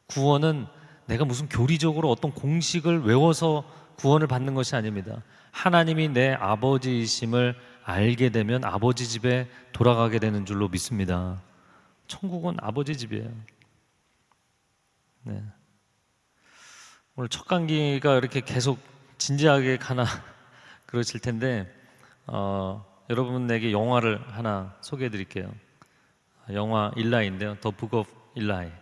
구원은 내가 무슨 교리적으로 어떤 공식을 외워서 구원을 받는 것이 아닙니다. 하나님이 내 아버지이심을 알게 되면 아버지 집에 돌아가게 되는 줄로 믿습니다. 천국은 아버지 집이에요. 오늘 첫 강기가 이렇게 계속 진지하게 가나 그러실 텐데 여러분에게 영화를 하나 소개해 드릴게요. 영화 일라이인데요. The Book of Eli.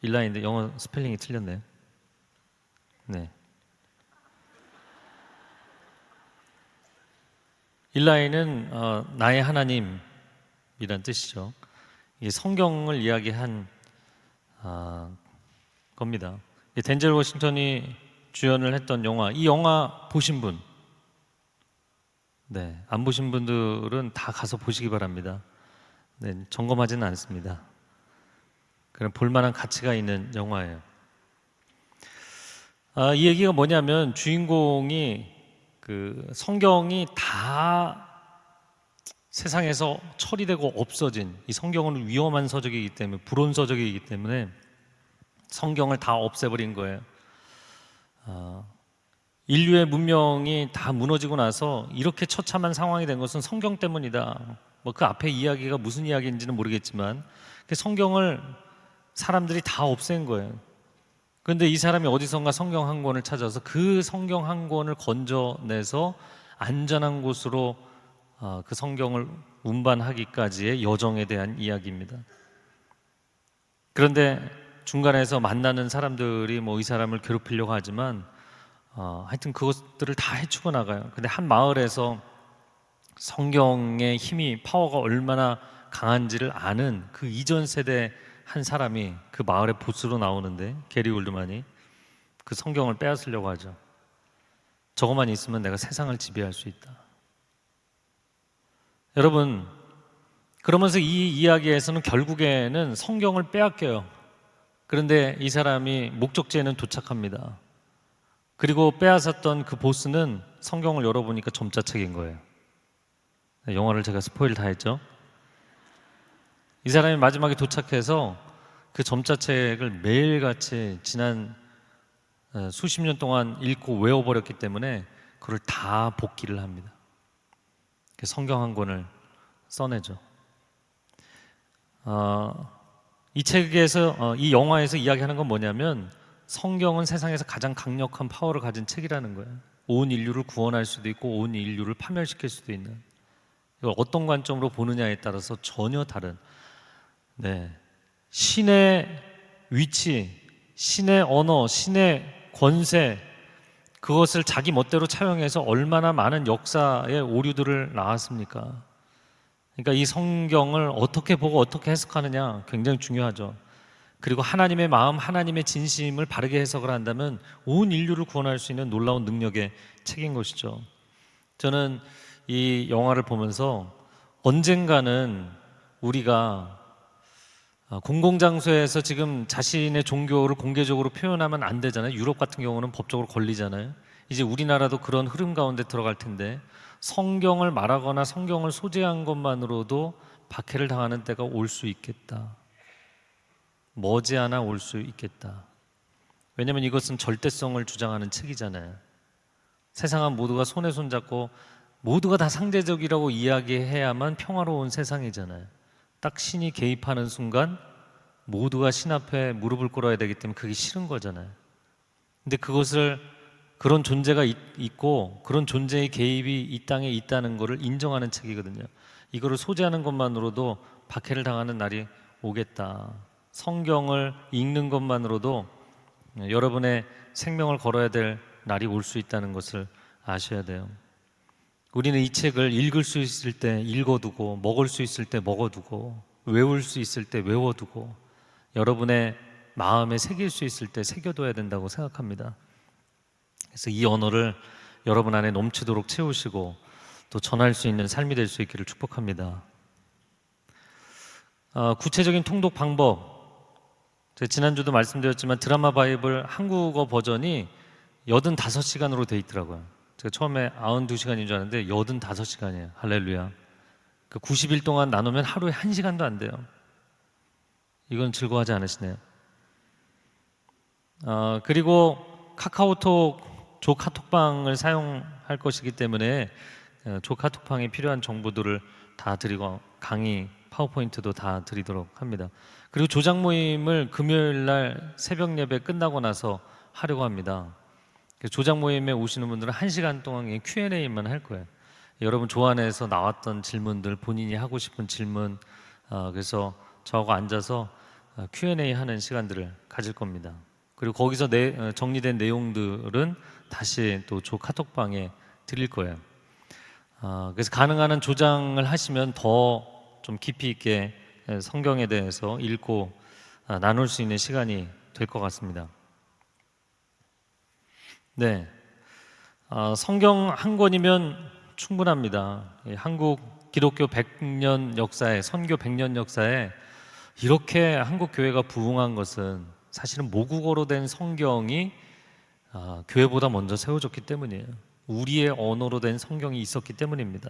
일라이인데 영어 스펠링이 틀렸네요. 일라이는 나의 하나님이란 뜻이죠. 이게 성경을 이야기한 겁니다. 덴젤 워싱턴이 주연을 했던 영화, 이 영화 보신 분? 안 보신 분들은 다 가서 보시기 바랍니다. 점검하지는 않습니다. 그럼 볼만한 가치가 있는 영화예요. 이 얘기가 뭐냐면 주인공이 성경이 다 세상에서 처리되고 없어진, 이 성경은 위험한 서적이기 때문에, 불온 서적이기 때문에 성경을 다 없애버린 거예요. 인류의 문명이 다 무너지고 나서 이렇게 처참한 상황이 된 것은 성경 때문이다. 뭐 그 앞에 이야기가 무슨 이야기인지는 모르겠지만 그 성경을 사람들이 다 없앤 거예요. 그런데 이 사람이 어디선가 성경 한 권을 찾아서 그 성경 한 권을 건져내서 안전한 곳으로 그 성경을 운반하기까지의 여정에 대한 이야기입니다. 그런데 중간에서 만나는 사람들이 뭐 이 사람을 괴롭히려고 하지만 하여튼 그것들을 다 해치고 나가요. 근데 한 마을에서 성경의 힘이, 파워가 얼마나 강한지를 아는 그 이전 세대 한 사람이 그 마을의 보스로 나오는데, 게리 올드만이 그 성경을 빼앗으려고 하죠. 저것만 있으면 내가 세상을 지배할 수 있다. 여러분, 그러면서 이 이야기에서는 결국에는 성경을 빼앗겨요. 그런데 이 사람이 목적지에는 도착합니다. 그리고 빼앗았던 그 보스는 성경을 열어보니까 점자책인 거예요. 영화를 제가 스포일 다 했죠. 이 사람이 마지막에 도착해서 그 점자책을 매일같이 지난 수십 년 동안 읽고 외워버렸기 때문에 그걸 다 복기를 합니다. 성경 한 권을 써내죠. 이 책에서, 이 영화에서 이야기하는 건 뭐냐면 성경은 세상에서 가장 강력한 파워를 가진 책이라는 거예요. 온 인류를 구원할 수도 있고 온 인류를 파멸시킬 수도 있는, 이걸 어떤 관점으로 보느냐에 따라서 전혀 다른, 신의 위치, 신의 언어, 신의 권세, 그것을 자기 멋대로 차용해서 얼마나 많은 역사의 오류들을 낳았습니까? 그러니까 이 성경을 어떻게 보고 어떻게 해석하느냐 굉장히 중요하죠. 그리고 하나님의 마음, 하나님의 진심을 바르게 해석을 한다면 온 인류를 구원할 수 있는 놀라운 능력의 책인 것이죠. 저는 이 영화를 보면서 언젠가는 우리가 공공장소에서 지금 자신의 종교를 공개적으로 표현하면 안 되잖아요. 유럽 같은 경우는 법적으로 걸리잖아요. 이제 우리나라도 그런 흐름 가운데 들어갈 텐데 성경을 말하거나 성경을 소재한 것만으로도 박해를 당하는 때가 올 수 있겠다. 머지않아 올 수 있겠다. 왜냐하면 이것은 절대성을 주장하는 책이잖아요. 세상은 모두가 손에 손잡고 모두가 다 상대적이라고 이야기해야만 평화로운 세상이잖아요. 딱 신이 개입하는 순간 모두가 신 앞에 무릎을 꿇어야 되기 때문에 그게 싫은 거잖아요. 근데 그것을, 그런 존재가 있고 그런 존재의 개입이 이 땅에 있다는 것을 인정하는 책이거든요. 이거를 소재하는 것만으로도 박해를 당하는 날이 오겠다. 성경을 읽는 것만으로도 여러분의 생명을 걸어야 될 날이 올 수 있다는 것을 아셔야 돼요. 우리는 이 책을 읽을 수 있을 때 읽어두고, 먹을 수 있을 때 먹어두고, 외울 수 있을 때 외워두고, 여러분의 마음에 새길 수 있을 때 새겨둬야 된다고 생각합니다. 그래서 이 언어를 여러분 안에 넘치도록 채우시고 또 전할 수 있는 삶이 될 수 있기를 축복합니다. 구체적인 통독 방법, 제가 지난주도 말씀드렸지만 드라마 바이블 한국어 버전이 85시간으로 돼 있더라고요. 제가 처음에 92시간인 줄 알았는데 85시간이에요. 할렐루야. 그 90일 동안 나누면 하루에 1시간도 안 돼요. 이건 즐거워하지 않으시네요. 그리고 카카오톡 조카톡방을 사용할 것이기 때문에 조카톡방에 필요한 정보들을 다 드리고 강의, 파워포인트도 다 드리도록 합니다. 그리고 조장 모임을 금요일 날 새벽 예배 끝나고 나서 하려고 합니다. 조장 모임에 오시는 분들은 1시간 동안 Q&A만 할 거예요. 여러분 조안에서 나왔던 질문들, 본인이 하고 싶은 질문, 그래서 저하고 앉아서 Q&A 하는 시간들을 가질 겁니다. 그리고 거기서 정리된 내용들은 다시 또 조 카톡방에 드릴 거예요. 그래서 가능한 한 조장을 하시면 더 좀 깊이 있게 성경에 대해서 읽고 나눌 수 있는 시간이 될 것 같습니다. 네, 성경 한 권이면 충분합니다. 한국 기독교 100년 역사에, 선교 100년 역사에 이렇게 한국 교회가 부흥한 것은 사실은 모국어로 된 성경이 교회보다 먼저 세워졌기 때문이에요. 우리의 언어로 된 성경이 있었기 때문입니다.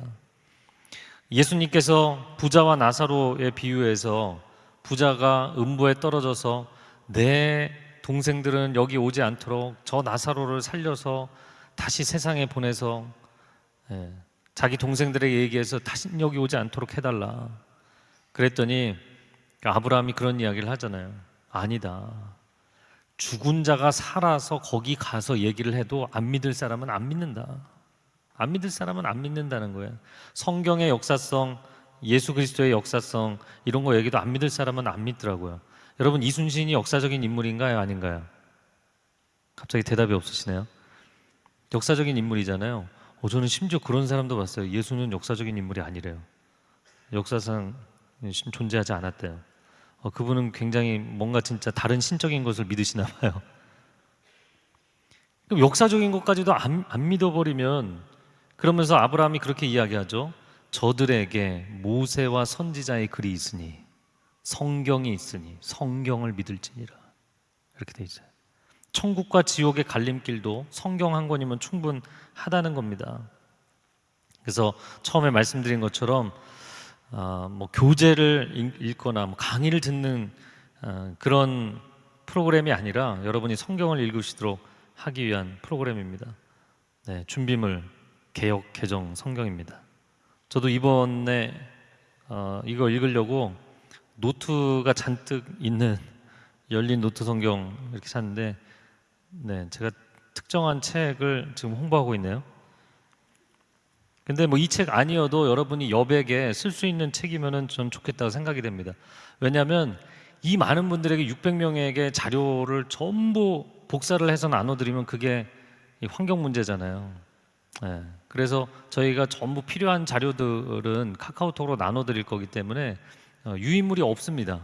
예수님께서 부자와 나사로의 비유에서 부자가 음부에 떨어져서 내 동생들은 여기 오지 않도록 저 나사로를 살려서 다시 세상에 보내서 자기 동생들에게 얘기해서 다시 여기 오지 않도록 해달라. 그랬더니 아브라함이 그런 이야기를 하잖아요. 아니다. 죽은 자가 살아서 거기 가서 얘기를 해도 안 믿을 사람은 안 믿는다. 안 믿을 사람은 안 믿는다는 거예요. 성경의 역사성, 예수 그리스도의 역사성 이런 거 얘기도 안 믿을 사람은 안 믿더라고요. 여러분, 이순신이 역사적인 인물인가요? 아닌가요? 갑자기 대답이 없으시네요. 역사적인 인물이잖아요. 저는 심지어 그런 사람도 봤어요. 예수는 역사적인 인물이 아니래요. 역사상 존재하지 않았대요. 그분은 굉장히 뭔가 진짜 다른 신적인 것을 믿으시나 봐요. 그럼 역사적인 것까지도 안 믿어버리면, 그러면서 아브라함이 그렇게 이야기하죠. 저들에게 모세와 선지자의 글이 있으니, 성경이 있으니 성경을 믿을지니라. 이렇게 돼 있어요. 천국과 지옥의 갈림길도 성경 한 권이면 충분하다는 겁니다. 그래서 처음에 말씀드린 것처럼 뭐 교재를 읽거나 뭐 강의를 듣는 그런 프로그램이 아니라 여러분이 성경을 읽으시도록 하기 위한 프로그램입니다. 네, 준비물 개역 개정 성경입니다. 저도 이번에 이거 읽으려고 노트가 잔뜩 있는 열린 노트 성경 이렇게 샀는데, 네, 제가 특정한 책을 지금 홍보하고 있네요. 근데 뭐 이 책 아니어도 여러분이 여백에 쓸 수 있는 책이면은 전 좋겠다고 생각이 됩니다. 왜냐하면 이 많은 분들에게 600명에게 자료를 전부 복사를 해서 나눠드리면 그게 환경 문제잖아요. 네, 그래서 저희가 전부 필요한 자료들은 카카오톡으로 나눠드릴 거기 때문에 유인물이 없습니다.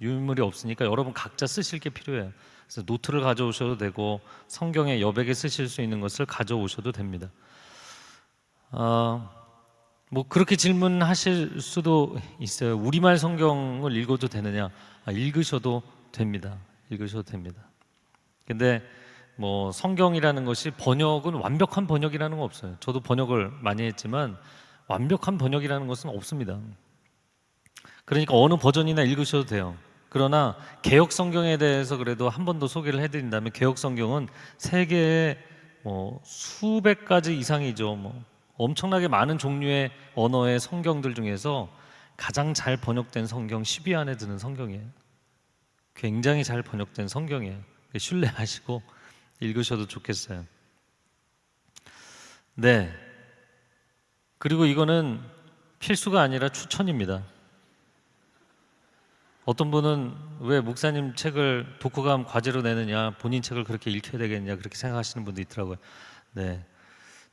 유인물이 없으니까 여러분 각자 쓰실 게 필요해요. 그래서 노트를 가져오셔도 되고 성경의 여백에 쓰실 수 있는 것을 가져오셔도 됩니다. 뭐 그렇게 질문하실 수도 있어요. 우리말 성경을 읽어도 되느냐? 읽으셔도 됩니다. 읽으셔도 됩니다. 근데 뭐 성경이라는 것이 번역은 완벽한 번역이라는 건 없어요. 저도 번역을 많이 했지만 완벽한 번역이라는 것은 없습니다. 그러니까 어느 버전이나 읽으셔도 돼요. 그러나 개역 성경에 대해서 그래도 한 번 더 소개를 해드린다면, 개역 성경은 세계에 뭐 수백 가지 이상이죠. 뭐 엄청나게 많은 종류의 언어의 성경들 중에서 가장 잘 번역된 성경 10위 안에 드는 성경이에요. 굉장히 잘 번역된 성경이에요. 신뢰하시고 읽으셔도 좋겠어요. 네. 그리고 이거는 필수가 아니라 추천입니다. 어떤 분은 왜 목사님 책을 독후감 과제로 내느냐, 본인 책을 그렇게 읽혀야 되겠냐, 그렇게 생각하시는 분도 있더라고요. 네.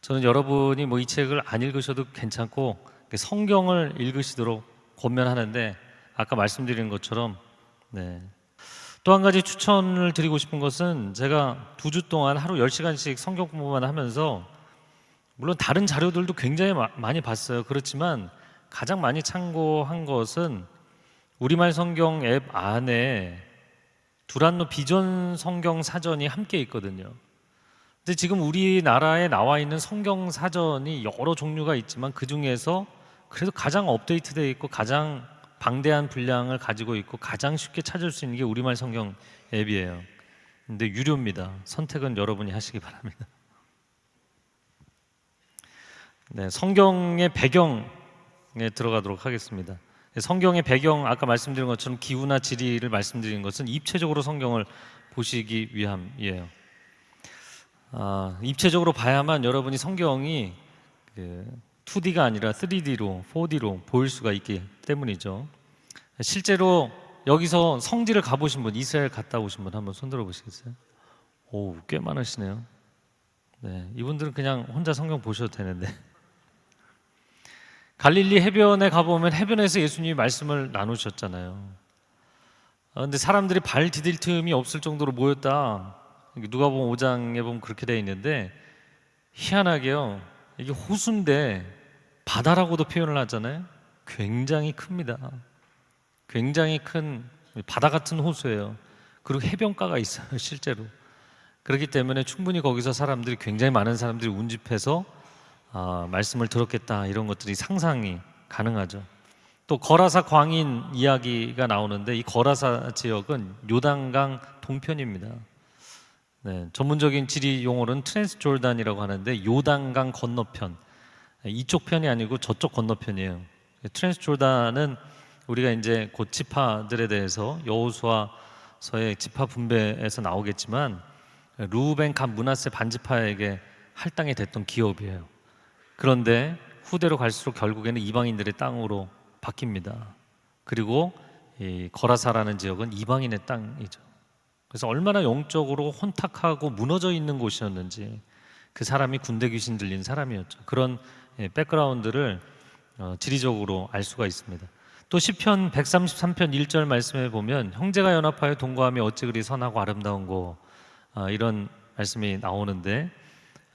저는 여러분이 뭐 이 책을 안 읽으셔도 괜찮고 성경을 읽으시도록 권면하는데, 아까 말씀드린 것처럼 네. 또 한 가지 추천을 드리고 싶은 것은, 제가 2주 동안 하루 10시간씩 성경 공부만 하면서 물론 다른 자료들도 굉장히 많이 봤어요. 그렇지만 가장 많이 참고한 것은 우리말 성경 앱 안에 두란노 비전 성경 사전이 함께 있거든요. 근데 지금 우리나라에 나와 있는 성경 사전이 여러 종류가 있지만 그 중에서 그래도 가장 업데이트되어 있고 가장 방대한 분량을 가지고 있고 가장 쉽게 찾을 수 있는 게 우리말 성경 앱이에요. 근데 유료입니다. 선택은 여러분이 하시기 바랍니다. 네, 성경의 배경에 들어가도록 하겠습니다. 성경의 배경, 아까 말씀드린 것처럼 기후나 지리를 말씀드린 것은 입체적으로 성경을 보시기 위함이에요. 입체적으로 봐야만 여러분이 성경이 2D가 아니라 3D로, 4D로 보일 수가 있기 때문이죠. 실제로 여기서 성지를 가보신 분, 이스라엘 갔다 오신 분 한번 손들어 보시겠어요? 오, 꽤 많으시네요. 네, 이분들은 그냥 혼자 성경 보셔도 되는데. 갈릴리 해변에 가보면 해변에서 예수님이 말씀을 나누셨잖아요. 근데 사람들이 발 디딜 틈이 없을 정도로 모였다. 누가복음 5장에 보면 그렇게 되어 있는데, 희한하게요, 이게 호수인데 바다라고도 표현을 하잖아요. 굉장히 큽니다. 굉장히 큰 바다 같은 호수예요. 그리고 해변가가 있어요, 실제로. 그렇기 때문에 충분히 거기서 사람들이, 굉장히 많은 사람들이 운집해서 말씀을 들었겠다, 이런 것들이 상상이 가능하죠. 또 거라사 광인 이야기가 나오는데, 이 거라사 지역은 요단강 동편입니다. 네, 전문적인 지리 용어로는 트랜스조르단이라고 하는데 요단강 건너편, 이쪽 편이 아니고 저쪽 건너편이에요. 트랜스조르단은 우리가 이제 곧 지파들에 대해서 여호수아서의 지파 분배에서 나오겠지만 르우벤 갓 므낫세 반지파에게 할당이 됐던 기업이에요. 그런데 후대로 갈수록 결국에는 이방인들의 땅으로 바뀝니다. 그리고 이 거라사라는 지역은 이방인의 땅이죠. 그래서 얼마나 영적으로 혼탁하고 무너져 있는 곳이었는지, 그 사람이 군대 귀신 들린 사람이었죠. 그런 백그라운드를 지리적으로 알 수가 있습니다. 또 시편 133편 1절 말씀에 보면 형제가 연합하여 동거하며 어찌 그리 선하고 아름다운고, 이런 말씀이 나오는데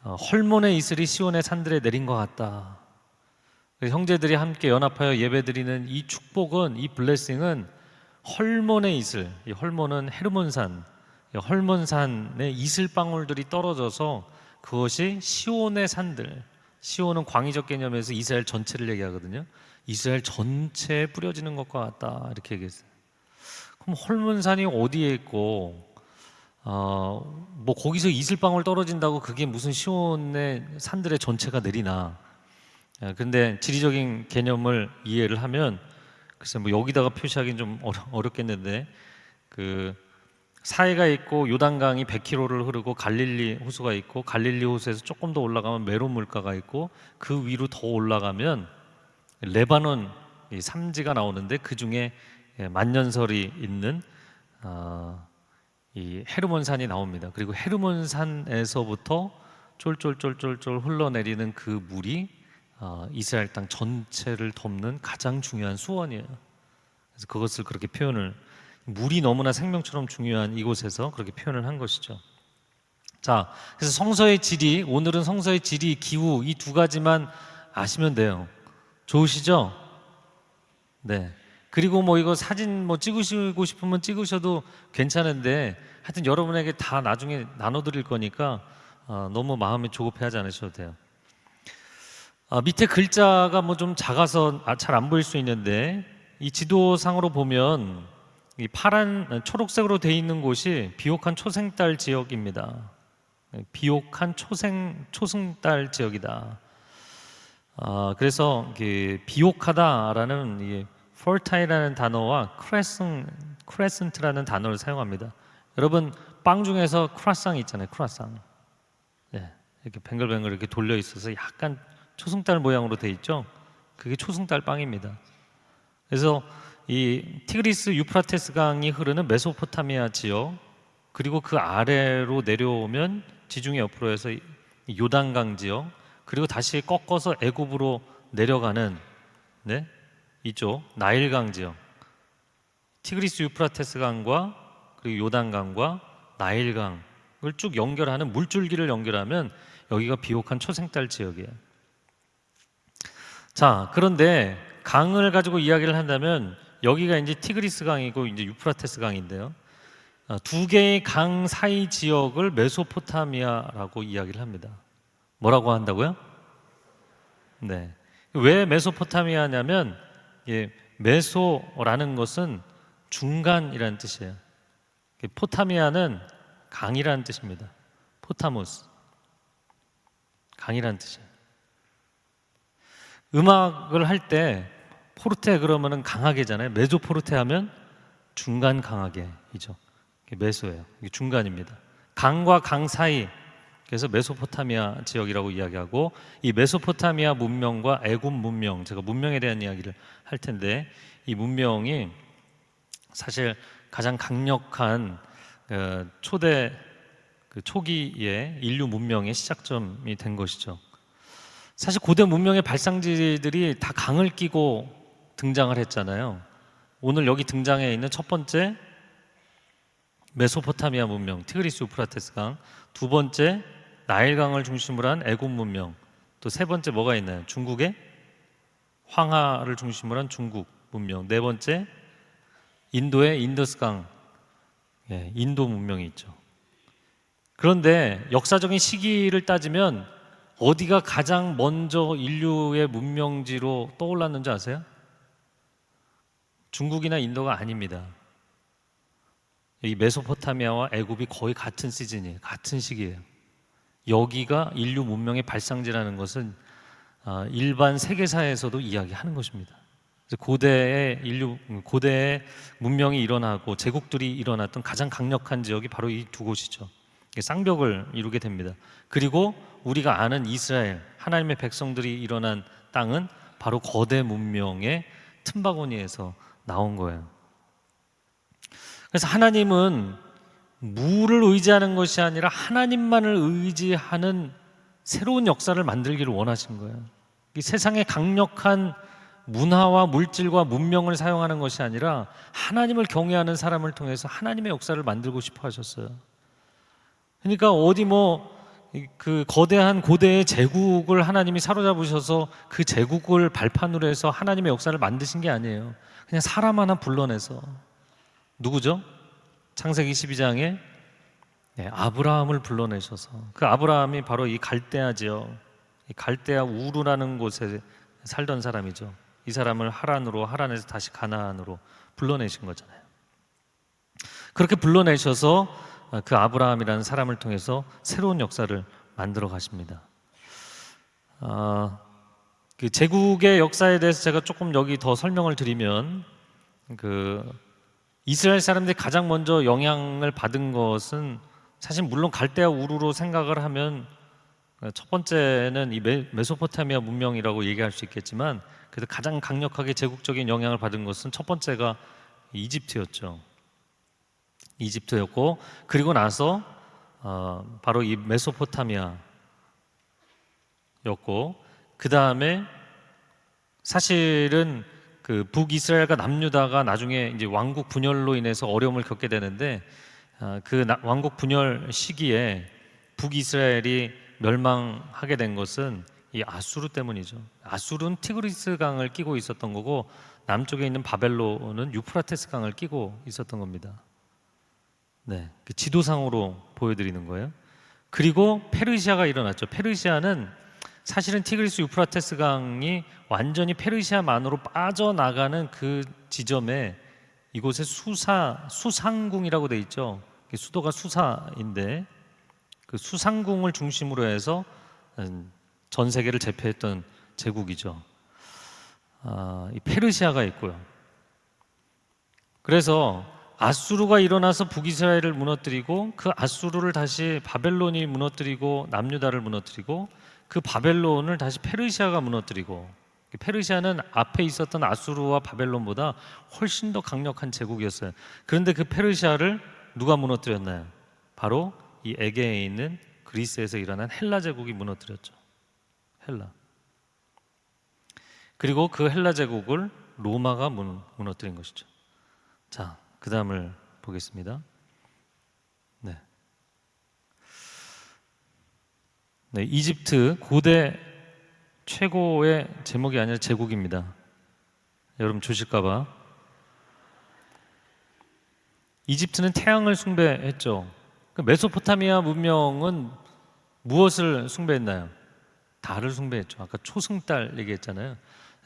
헐몬의 이슬이 시온의 산들에 내린 것 같다. 형제들이 함께 연합하여 예배드리는 이 축복은, 이 블레싱은 헐몬의 이슬, 이 헐몬은 헤르몬산, 헐몬산의 이슬방울들이 떨어져서 그것이 시온의 산들, 시온은 광의적 개념에서 이스라엘 전체를 얘기하거든요. 이스라엘 전체에 뿌려지는 것과 같다, 이렇게 얘기했어요. 그럼 헐몬산이 어디에 있고 뭐 거기서 이슬방울 떨어진다고 그게 무슨 시온의 산들의 전체가 내리나. 근데 지리적인 개념을 이해를 하면, 글쎄 뭐 여기다가 표시하기는 좀 어렵겠는데, 그 사해가 있고 요단강이 100km를 흐르고 갈릴리 호수가 있고, 갈릴리 호수에서 조금 더 올라가면 메론 물가가 있고, 그 위로 더 올라가면 레바논 이 삼지가 나오는데, 그 중에 만년설이 있는 이 헤르몬산이 나옵니다. 그리고 헤르몬산에서부터 쫄쫄쫄쫄쫄 흘러내리는 그 물이 이스라엘 땅 전체를 덮는 가장 중요한 수원이에요. 그래서 그것을 그렇게 표현을, 물이 너무나 생명처럼 중요한 이곳에서 그렇게 표현을 한 것이죠. 자, 그래서 성서의 지리, 오늘은 성서의 지리, 기후, 이 두 가지만 아시면 돼요. 좋으시죠? 네. 그리고 뭐 이거 사진 뭐 찍으시고 싶으면 찍으셔도 괜찮은데, 하여튼 여러분에게 다 나중에 나눠드릴 거니까 너무 마음이 조급해하지 않으셔도 돼요. 밑에 글자가 뭐 좀 작아서 잘 안 보일 수 있는데, 이 지도상으로 보면 이 파란 초록색으로 되어 있는 곳이 비옥한 초생달 지역입니다. 비옥한 초승달 지역이다. 그래서 비옥하다라는 이 fertile이라는 단어와 crescent라는 단어를 사용합니다. 여러분 빵 중에서 크루아상 있잖아요. 크루아상. 네, 이렇게 뱅글뱅글 이렇게 돌려 있어서 약간 초승달 모양으로 돼 있죠. 그게 초승달 빵입니다. 그래서 이 티그리스 유프라테스 강이 흐르는 메소포타미아 지역, 그리고 그 아래로 내려오면 지중해 옆으로 해서 요단강 지역, 그리고 다시 꺾어서 애굽으로 내려가는 이쪽 나일강 지역, 티그리스 유프라테스 강과 그리고 요단강과 나일강을 쭉 연결하는 물줄기를 연결하면 여기가 비옥한 초생달 지역이에요. 자, 그런데 강을 가지고 이야기를 한다면 여기가 이제 티그리스 강이고 이제 유프라테스 강인데요. 두 개의 강 사이 지역을 메소포타미아라고 이야기를 합니다. 뭐라고 한다고요? 네. 왜 메소포타미아냐면, 메소라는 것은 중간이라는 뜻이에요. 포타미아는 강이라는 뜻입니다. 포타무스, 강이라는 뜻이에요. 음악을 할 때 포르테 그러면은 강하게잖아요. 메조 포르테 하면 중간 강하게이죠. 메소예요. 이게 중간입니다. 강과 강 사이, 그래서 메소포타미아 지역이라고 이야기하고, 이 메소포타미아 문명과 애굽 문명, 제가 문명에 대한 이야기를 할 텐데, 이 문명이 사실 가장 강력한 초기의 인류 문명의 시작점이 된 것이죠. 사실 고대 문명의 발상지들이 다 강을 끼고 등장을 했잖아요. 오늘 여기 등장해 있는 첫 번째 메소포타미아 문명, 티그리스 유프라테스 강, 두 번째 나일강을 중심으로 한 애굽 문명, 또 세 번째 뭐가 있나요? 중국의 황하를 중심으로 한 중국 문명, 네 번째 인도의 인더스강, 인도 문명이 있죠. 그런데 역사적인 시기를 따지면 어디가 가장 먼저 인류의 문명지로 떠올랐는지 아세요? 중국이나 인도가 아닙니다. 이 메소포타미아와 애굽이 거의 같은 시즌이에요. 같은 시기예요. 여기가 인류 문명의 발상지라는 것은 일반 세계사에서도 이야기하는 것입니다. 고대의 문명이 일어나고 제국들이 일어났던 가장 강력한 지역이 바로 이 두 곳이죠. 쌍벽을 이루게 됩니다. 그리고 우리가 아는 이스라엘, 하나님의 백성들이 일어난 땅은 바로 거대 문명의 틈바구니에서 나온 거예요. 그래서 하나님은 무를 의지하는 것이 아니라 하나님만을 의지하는 새로운 역사를 만들기를 원하신 거예요. 이 세상의 강력한 문화와 물질과 문명을 사용하는 것이 아니라 하나님을 경외하는 사람을 통해서 하나님의 역사를 만들고 싶어 하셨어요. 그러니까 어디 그 거대한 고대의 제국을 하나님이 사로잡으셔서 그 제국을 발판으로 해서 하나님의 역사를 만드신 게 아니에요. 그냥 사람 하나 불러내서. 누구죠? 창세기 12장에 아브라함을 불러내셔서, 그 아브라함이 바로 이 갈대아 지역, 이 갈대아 우르라는 곳에 살던 사람이죠. 이 사람을 하란으로, 하란에서 다시 가나안으로 불러내신 거잖아요. 그렇게 불러내셔서 그 아브라함이라는 사람을 통해서 새로운 역사를 만들어 가십니다. 그 제국의 역사에 대해서 제가 조금 여기 더 설명을 드리면, 그 이스라엘 사람들이 가장 먼저 영향을 받은 것은 사실 물론 갈대아 우르로 생각을 하면 첫 번째는 이 메소포타미아 문명이라고 얘기할 수 있겠지만, 그래도 가장 강력하게 제국적인 영향을 받은 것은 첫 번째가 이집트였죠. 이집트였고, 그리고 나서 바로 이 메소포타미아였고, 그 다음에 사실은 그 북이스라엘과 남유다가 나중에 이제 왕국 분열로 인해서 어려움을 겪게 되는데, 그 왕국 분열 시기에 북이스라엘이 멸망하게 된 것은 이 아수르 때문이죠. 아수르는 티그리스 강을 끼고 있었던 거고, 남쪽에 있는 바벨론은 유프라테스 강을 끼고 있었던 겁니다. 네, 그 지도상으로 보여드리는 거예요. 그리고 페르시아가 일어났죠. 페르시아는 사실은 티그리스 유프라테스 강이 완전히 페르시아만으로 빠져나가는 그 지점에 이곳에 수상궁이라고 돼 있죠. 수도가 수사인데, 그 수상궁을 중심으로 해서 전 세계를 제패했던 제국이죠. 이 페르시아가 있고요. 그래서 아수르가 일어나서 북이스라엘을 무너뜨리고, 그 아수르를 다시 바벨론이 무너뜨리고, 남유다를 무너뜨리고, 그 바벨론을 다시 페르시아가 무너뜨리고, 페르시아는 앞에 있었던 아수르와 바벨론보다 훨씬 더 강력한 제국이었어요. 그런데 그 페르시아를 누가 무너뜨렸나요? 바로 이 에게에 있는 그리스에서 일어난 헬라 제국이 무너뜨렸죠. 헬라. 그리고 그 헬라 제국을 로마가 무너뜨린 것이죠. 자, 그 다음을 보겠습니다. 네. 네, 이집트 고대 최고의 제목이 아니라 제국입니다. 여러분 조실까봐. 이집트는 태양을 숭배했죠. 메소포타미아 문명은 무엇을 숭배했나요? 달을 숭배했죠. 아까 초승달 얘기했잖아요.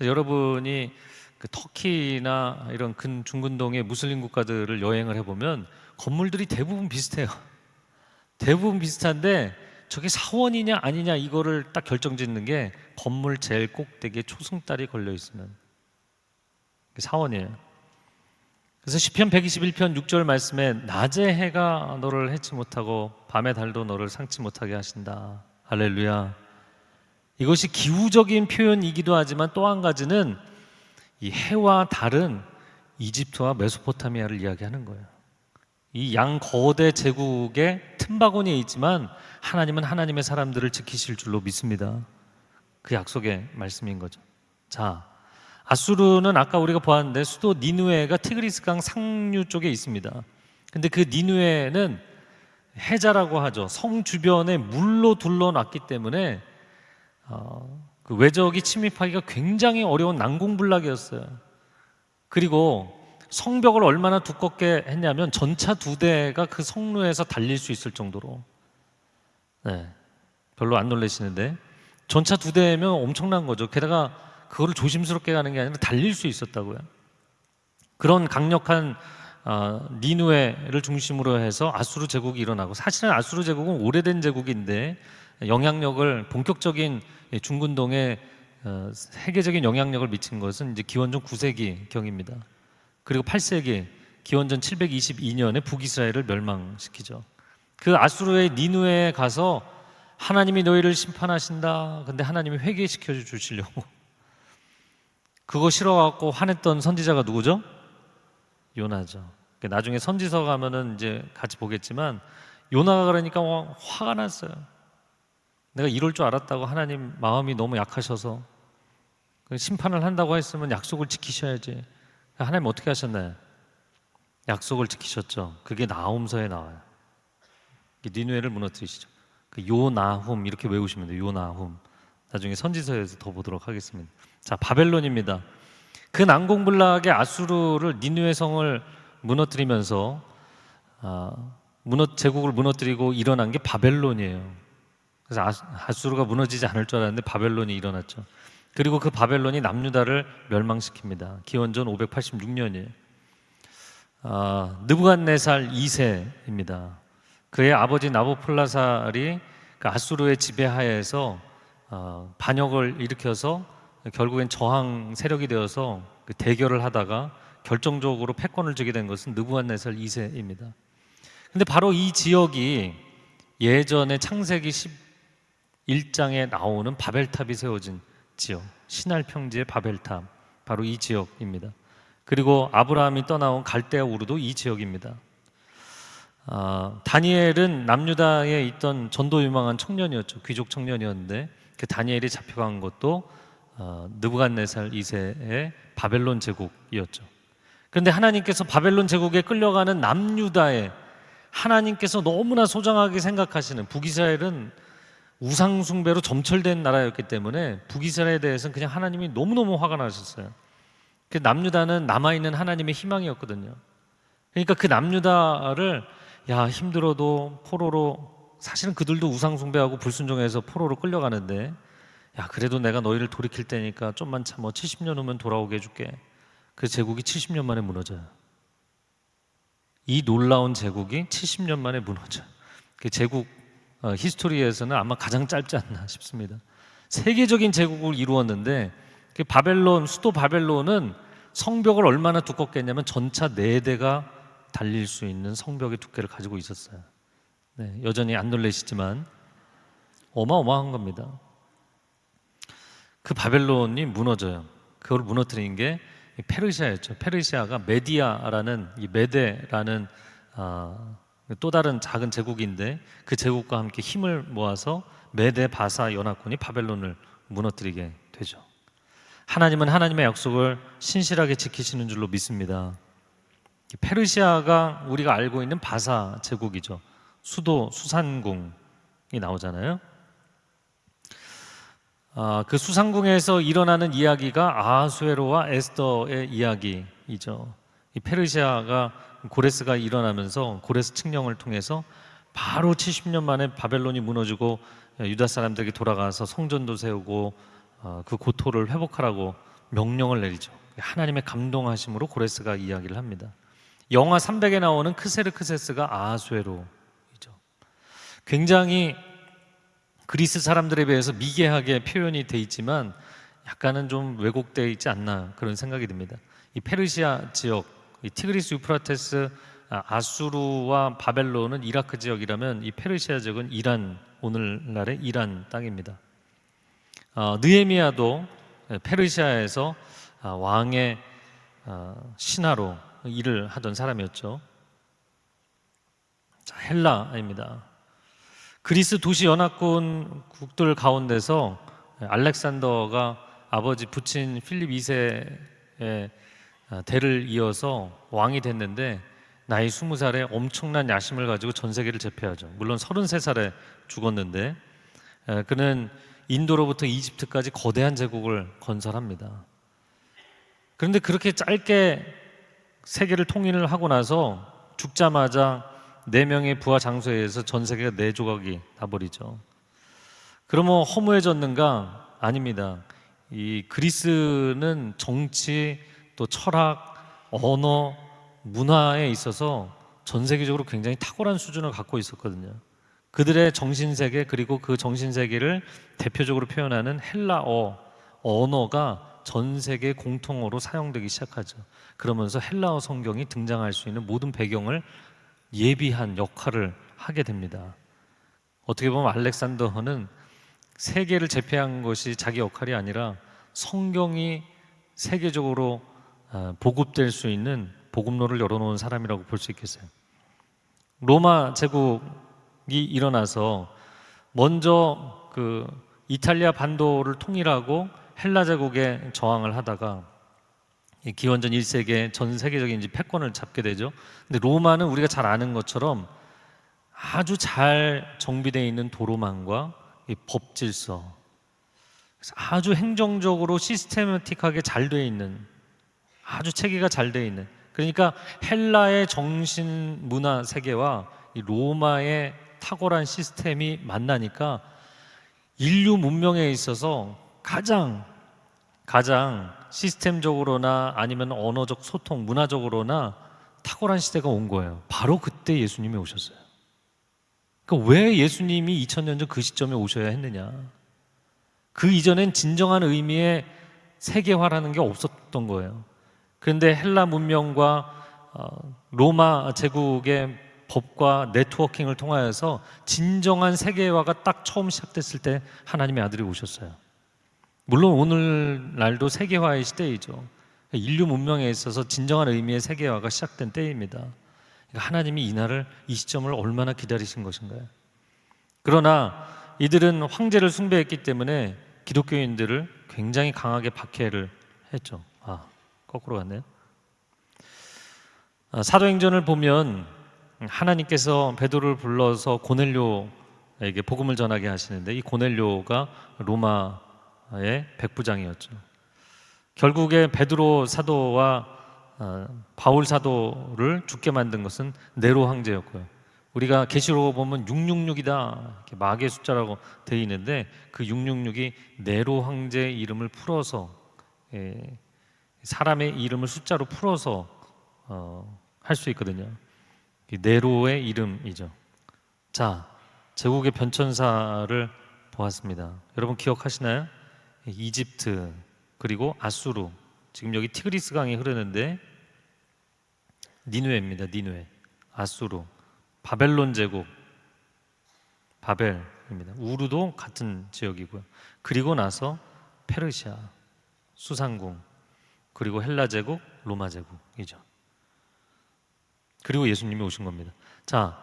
여러분이 그 터키나 이런 중근동의 무슬림 국가들을 여행을 해보면 건물들이 대부분 비슷해요. 대부분 비슷한데 저게 사원이냐 아니냐 이거를 딱 결정짓는 게 건물 제일 꼭대기에 초승달이 걸려 있으면 사원이에요. 그래서 시편 121편 6절 말씀에 낮의 해가 너를 해치 못하고 밤의 달도 너를 상치 못하게 하신다. 할렐루야. 이것이 기후적인 표현이기도 하지만 또 한 가지는 이 해와 달은 이집트와 메소포타미아를 이야기하는 거예요. 이 양 거대 제국의 틈바구니에 있지만 하나님은 하나님의 사람들을 지키실 줄로 믿습니다. 그 약속의 말씀인 거죠. 자, 아수르는 아까 우리가 보았는데 수도 니누에가 티그리스강 상류 쪽에 있습니다. 근데 그 니누에는 해자라고 하죠. 성 주변에 물로 둘러놨기 때문에 그 외적이 침입하기가 굉장히 어려운 난공불락이었어요. 그리고 성벽을 얼마나 두껍게 했냐면 전차 2대가 그 성루에서 달릴 수 있을 정도로. 네, 별로 안 놀라시는데 전차 2대면 엄청난 거죠. 게다가 그거를 조심스럽게 가는 게 아니라 달릴 수 있었다고요. 그런 강력한 니누에를 중심으로 해서 아수르 제국이 일어나고, 사실은 아수르 제국은 오래된 제국인데 영향력을 본격적인 중근동에 세계적인 영향력을 미친 것은 이제 기원전 9세기 경입니다. 그리고 8세기 기원전 722년에 북이스라엘을 멸망시키죠. 그 아수르의 니누에에 가서 하나님이 너희를 심판하신다. 근데 하나님이 회개시켜 주시려고 그거 싫어갖고 화냈던 선지자가 누구죠? 요나죠. 나중에 선지서 가면은 이제 같이 보겠지만 요나가 그러니까 화가 났어요. 내가 이럴 줄 알았다고, 하나님 마음이 너무 약하셔서 심판을 한다고 했으면 약속을 지키셔야지. 하나님 어떻게 하셨나요? 약속을 지키셨죠. 그게 나홈서에 나와요. 니누에를 무너뜨리시죠. 그 요나훔 이렇게 외우시면 돼요. 요나훔. 나중에 선지서에서 더 보도록 하겠습니다. 자, 바벨론입니다. 그 난공불락의 아수르를 니누에 성을 무너뜨리면서 제국을 무너뜨리고 일어난 게 바벨론이에요. 그래서 아수르가 무너지지 않을 줄 알았는데 바벨론이 일어났죠. 그리고 그 바벨론이 남유다를 멸망시킵니다. 기원전 586년이에요. 느부갓네살 2세입니다. 그의 아버지 나부콜라살이 그 아수르의 지배하에서 반역을 일으켜서 결국엔 저항 세력이 되어서 그 대결을 하다가 결정적으로 패권을 쥐게 된 것은 느부갓네살 2세입니다. 근데 바로 이 지역이 예전에 창세기 11장에 나오는 바벨탑이 세워진 지역, 시날 평지의 바벨탑, 바로 이 지역입니다. 그리고 아브라함이 떠나온 갈대아 우르도 이 지역입니다. 다니엘은 남유다에 있던 전도 유망한 청년이었죠. 귀족 청년이었는데 그 다니엘이 잡혀간 것도 느부갓네살 2세의 바벨론 제국이었죠. 그런데 하나님께서 바벨론 제국에 끌려가는 남유다에 하나님께서 너무나 소중하게 생각하시는, 북이스라엘은 우상 숭배로 점철된 나라였기 때문에 북이스라엘에 대해서는 그냥 하나님이 너무너무 화가 나셨어요. 그 남유다는 남아있는 하나님의 희망이었거든요. 그러니까 그 남유다를 힘들어도 포로로, 사실은 그들도 우상 숭배하고 불순종해서 포로로 끌려가는데, 그래도 내가 너희를 돌이킬 테니까 좀만 참어, 70년 후면 돌아오게 해줄게. 그 제국이 70년 만에 무너져요. 이 놀라운 제국이 70년 만에 무너져요. 그 제국 히스토리에서는 아마 가장 짧지 않나 싶습니다. 세계적인 제국을 이루었는데 그 바벨론, 수도 바벨론은 성벽을 얼마나 두껍게 했냐면 전차 4대가 달릴 수 있는 성벽의 두께를 가지고 있었어요. 네, 여전히 안 놀라시지만 어마어마한 겁니다. 그 바벨론이 무너져요. 그걸 무너뜨린 게 페르시아였죠. 페르시아가 메디아라는, 이 메데라는 또 다른 작은 제국인데 그 제국과 함께 힘을 모아서 메데 바사 연합군이 바벨론을 무너뜨리게 되죠. 하나님은 하나님의 약속을 신실하게 지키시는 줄로 믿습니다. 페르시아가 우리가 알고 있는 바사 제국이죠. 수도 수산궁이 나오잖아요. 그 수산궁에서 일어나는 이야기가 아하수에로와 에스더의 이야기이죠. 이 페르시아가 고레스가 일어나면서 고레스 칙령을 통해서 바로 70년 만에 바벨론이 무너지고 유다 사람들에게 돌아가서 성전도 세우고 그 고토를 회복하라고 명령을 내리죠. 하나님의 감동하심으로 고레스가 이야기를 합니다. 영화 300에 나오는 크세르크세스가 아하수에로이죠. 굉장히 그리스 사람들에 비해서 미개하게 표현이 돼 있지만 약간은 좀 왜곡되어 있지 않나 그런 생각이 듭니다. 이 페르시아 지역, 이 티그리스 유프라테스, 아수르와 바벨론은 이라크 지역이라면 이 페르시아 지역은 이란, 오늘날의 이란 땅입니다. 느헤미야도 페르시아에서 왕의 신하로 일을 하던 사람이었죠. 자, 헬라입니다. 그리스 도시 연합군국들 가운데서 알렉산더가 아버지 부친 필립 2세의 대를 이어서 왕이 됐는데 나이 20살에 엄청난 야심을 가지고 전 세계를 제패하죠. 물론 33살에 죽었는데 그는 인도로부터 이집트까지 거대한 제국을 건설합니다. 그런데 그렇게 짧게 세계를 통일을 하고 나서 죽자마자 4명의 부하 장수에 의해서 전 세계가 4조각이 나버리죠. 그러면 허무해졌는가? 아닙니다. 이 그리스는 정치, 또 철학, 언어, 문화에 있어서 전 세계적으로 굉장히 탁월한 수준을 갖고 있었거든요. 그들의 정신세계, 그리고 그 정신세계를 대표적으로 표현하는 헬라어 언어가 전 세계 공통어로 사용되기 시작하죠. 그러면서 헬라어 성경이 등장할 수 있는 모든 배경을 예비한 역할을 하게 됩니다. 어떻게 보면 알렉산더는 세계를 제패한 것이 자기 역할이 아니라 성경이 세계적으로 보급될 수 있는 복음로를 열어놓은 사람이라고 볼 수 있겠어요. 로마 제국이 일어나서 먼저 그 이탈리아 반도를 통일하고 헬라 제국에 저항을 하다가 기원전 1세기에 전 세계적인 이제 패권을 잡게 되죠. 근데 로마는 우리가 잘 아는 것처럼 아주 잘 정비되어 있는 도로망과 이 법 질서, 아주 행정적으로 시스테마틱하게 잘 되어 있는, 아주 체계가 잘 되어 있는, 그러니까 헬라의 정신 문화 세계와 이 로마의 탁월한 시스템이 만나니까 인류 문명에 있어서 가장 시스템적으로나 아니면 언어적 소통, 문화적으로나 탁월한 시대가 온 거예요. 바로 그때 예수님이 오셨어요. 그러니까 왜 예수님이 2000년 전 그 시점에 오셔야 했느냐? 그 이전엔 진정한 의미의 세계화라는 게 없었던 거예요. 그런데 헬라 문명과 로마 제국의 법과 네트워킹을 통하여서 진정한 세계화가 딱 처음 시작됐을 때 하나님의 아들이 오셨어요. 물론 오늘날도 세계화의 시대이죠. 인류 문명에 있어서 진정한 의미의 세계화가 시작된 때입니다. 하나님이 이 시점을 얼마나 기다리신 것인가요? 그러나 이들은 황제를 숭배했기 때문에 기독교인들을 굉장히 강하게 박해를 했죠. 거꾸로 갔네요. 사도행전을 보면 하나님께서 베드로를 불러서 고넬료에게 복음을 전하게 하시는데, 이 고넬료가 로마의 백부장이었죠. 결국에 베드로 사도와 바울 사도를 죽게 만든 것은 네로 황제였고요. 우리가 계시록을 보면 666이다 이렇게 마귀의 숫자라고 되어 있는데, 그 666이 네로 황제의 이름을 풀어서, 사람의 이름을 숫자로 풀어서 할 수 있거든요. 네로의 이름이죠. 자, 제국의 변천사를 보았습니다. 여러분 기억하시나요? 이집트, 그리고 아수르, 지금 여기 티그리스 강이 흐르는데 니느웨입니다. 니느웨, 아수르, 바벨론 제국, 바벨입니다. 우르도 같은 지역이고요. 그리고 나서 페르시아, 수상궁, 그리고 헬라 제국, 로마 제국이죠. 그리고 예수님이 오신 겁니다. 자,